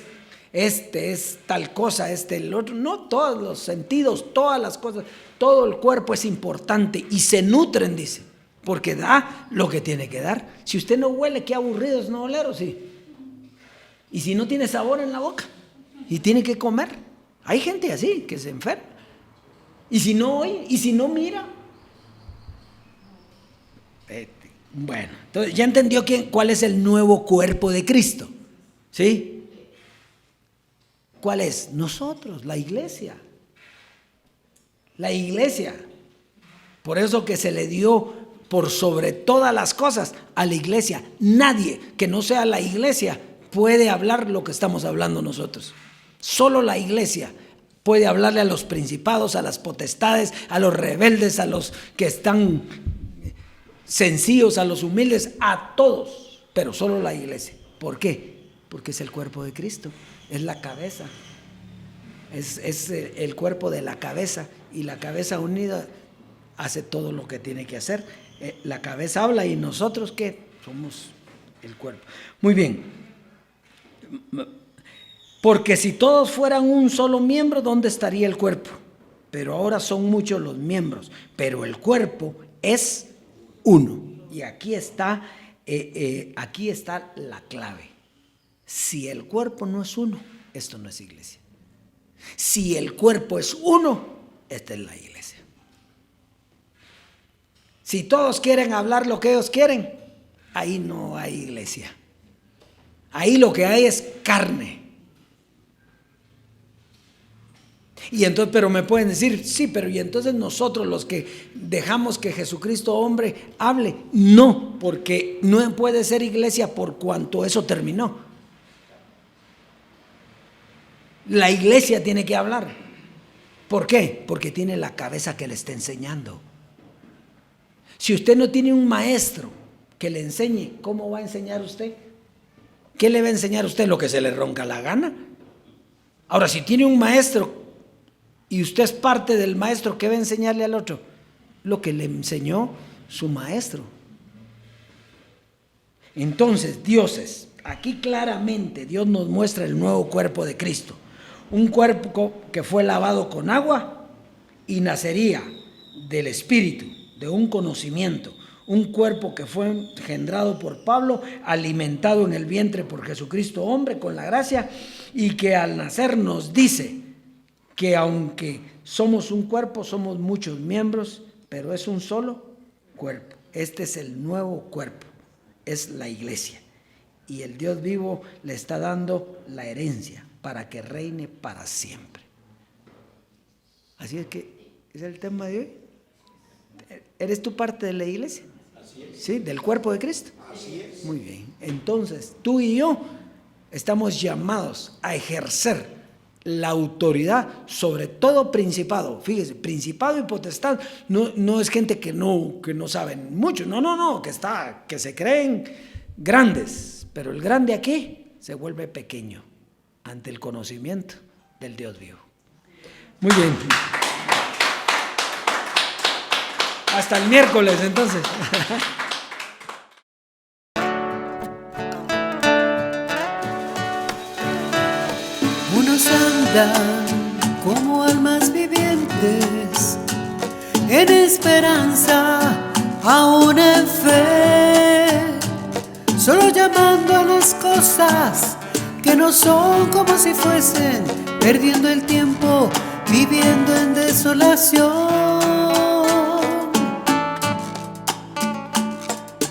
es tal cosa, el otro. No, todos los sentidos, todas las cosas, todo el cuerpo es importante y se nutren, dice, porque da lo que tiene que dar. Si usted no huele, qué aburrido es no oler, ¿o sí? Y si no tiene sabor en la boca y tiene que comer, hay gente así que se enferma. Y si no oye, y si no mira. Bueno, entonces ya entendió cuál es el nuevo cuerpo de Cristo, ¿sí? ¿Cuál es? Nosotros, la iglesia. La iglesia. Por eso que se le dio por sobre todas las cosas a la iglesia. Nadie que no sea la iglesia puede hablar lo que estamos hablando nosotros. Solo la iglesia puede hablarle a los principados, a las potestades, a los rebeldes, a los que están sencillos, a los humildes, a todos, pero solo la iglesia. ¿Por qué? Porque es el cuerpo de Cristo, es la cabeza, es el cuerpo de la cabeza, y la cabeza unida hace todo lo que tiene que hacer. La cabeza habla y nosotros ¿qué? Somos el cuerpo. Muy bien. Porque si todos fueran un solo miembro, ¿dónde estaría el cuerpo? Pero ahora son muchos los miembros, pero el cuerpo es uno. Y aquí está la clave. Si el cuerpo no es uno, esto no es iglesia. Si el cuerpo es uno, esta es la iglesia. Si todos quieren hablar lo que ellos quieren, ahí no hay iglesia. Ahí lo que hay es carne. Y entonces, pero me pueden decir, sí, pero y entonces nosotros los que dejamos que Jesucristo hombre hable, no, porque no puede ser iglesia por cuanto eso terminó. La iglesia tiene que hablar. ¿Por qué? Porque tiene la cabeza que le está enseñando. Si usted no tiene un maestro que le enseñe, ¿cómo va a enseñar usted? ¿Qué le va a enseñar a usted? Lo que se le ronca la gana. Ahora, si tiene un maestro y usted es parte del maestro, ¿qué va a enseñarle al otro? Lo que le enseñó su maestro. Entonces, aquí claramente Dios nos muestra el nuevo cuerpo de Cristo. Un cuerpo que fue lavado con agua y nacería del Espíritu, de un conocimiento. Un cuerpo que fue engendrado por Pablo, alimentado en el vientre por Jesucristo hombre con la gracia, y que al nacer nos dice que aunque somos un cuerpo, somos muchos miembros, pero es un solo cuerpo. Este es el nuevo cuerpo, es la iglesia. Y el Dios vivo le está dando la herencia para que reine para siempre. Así es que es el tema de hoy. ¿Eres tú parte de la iglesia? Así es. ¿Sí? ¿Del cuerpo de Cristo? Así es. Muy bien. Entonces, tú y yo estamos llamados a ejercer la autoridad sobre todo principado. Fíjese, principado y potestad no es gente que no saben mucho. No, que se creen grandes. Pero el grande aquí se vuelve pequeño ante el conocimiento del Dios vivo. Muy bien. Hasta el miércoles, entonces. Unos andan como almas vivientes, en esperanza, aún en fe, solo llamando a las cosas que no son como si fuesen, perdiendo el tiempo, viviendo en desolación.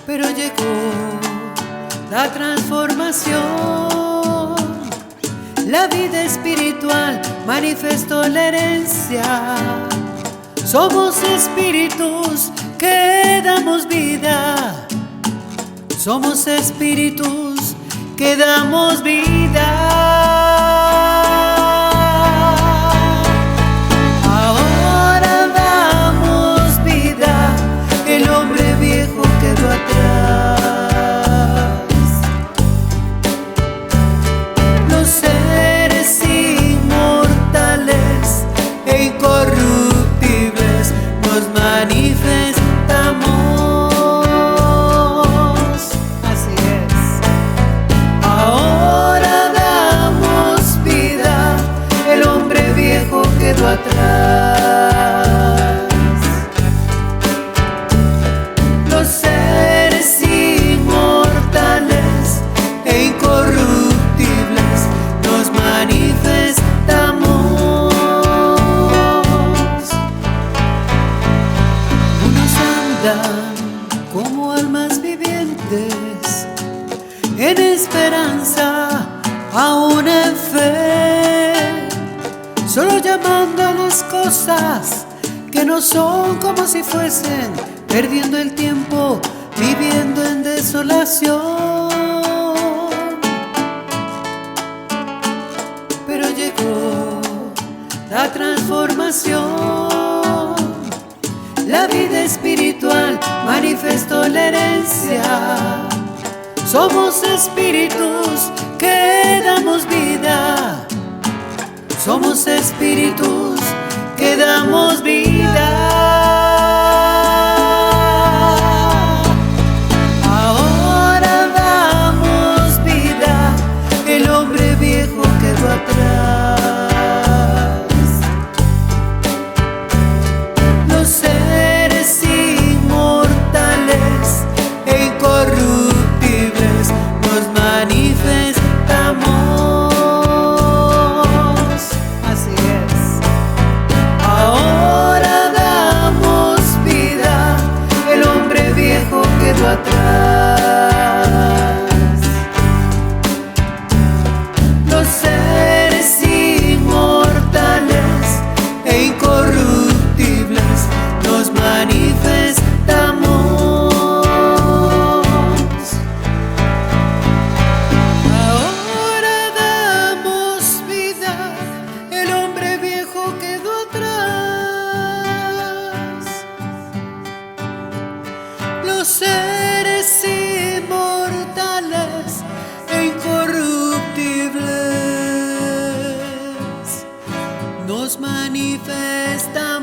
Pero llegó la transformación, la vida espiritual manifestó la herencia. Somos espíritus que damos vida Somos espíritus que damos vida. Ahora damos vida, el hombre viejo quedó atrás. Los seres inmortales e incorruptibles nos manifestamos. Así es. Ahora damos vida, el hombre viejo quedó atrás. Los seres inmortales e incorruptibles nos manifestamos. Unos andan como almas vivientes, en esperanza, aún en fe, solo llamando a las cosas que no son como si fuesen, perdiendo el tiempo, viviendo en desolación. Pero llegó la transformación, la vida espiritual manifestó la herencia. Somos espíritus que damos vida. Somos espíritus que damos vida. Ahora damos vida, el hombre viejo quedó atrás. Los seres inmortales e incorruptibles nos manifestamos. Así es. Ahora damos vida, el hombre viejo quedó atrás. Los seres inmortales e incorruptibles nos manifestamos. Ahora damos vida, el hombre viejo quedó atrás. Los seres inmortales e incorruptibles nos manifestamos.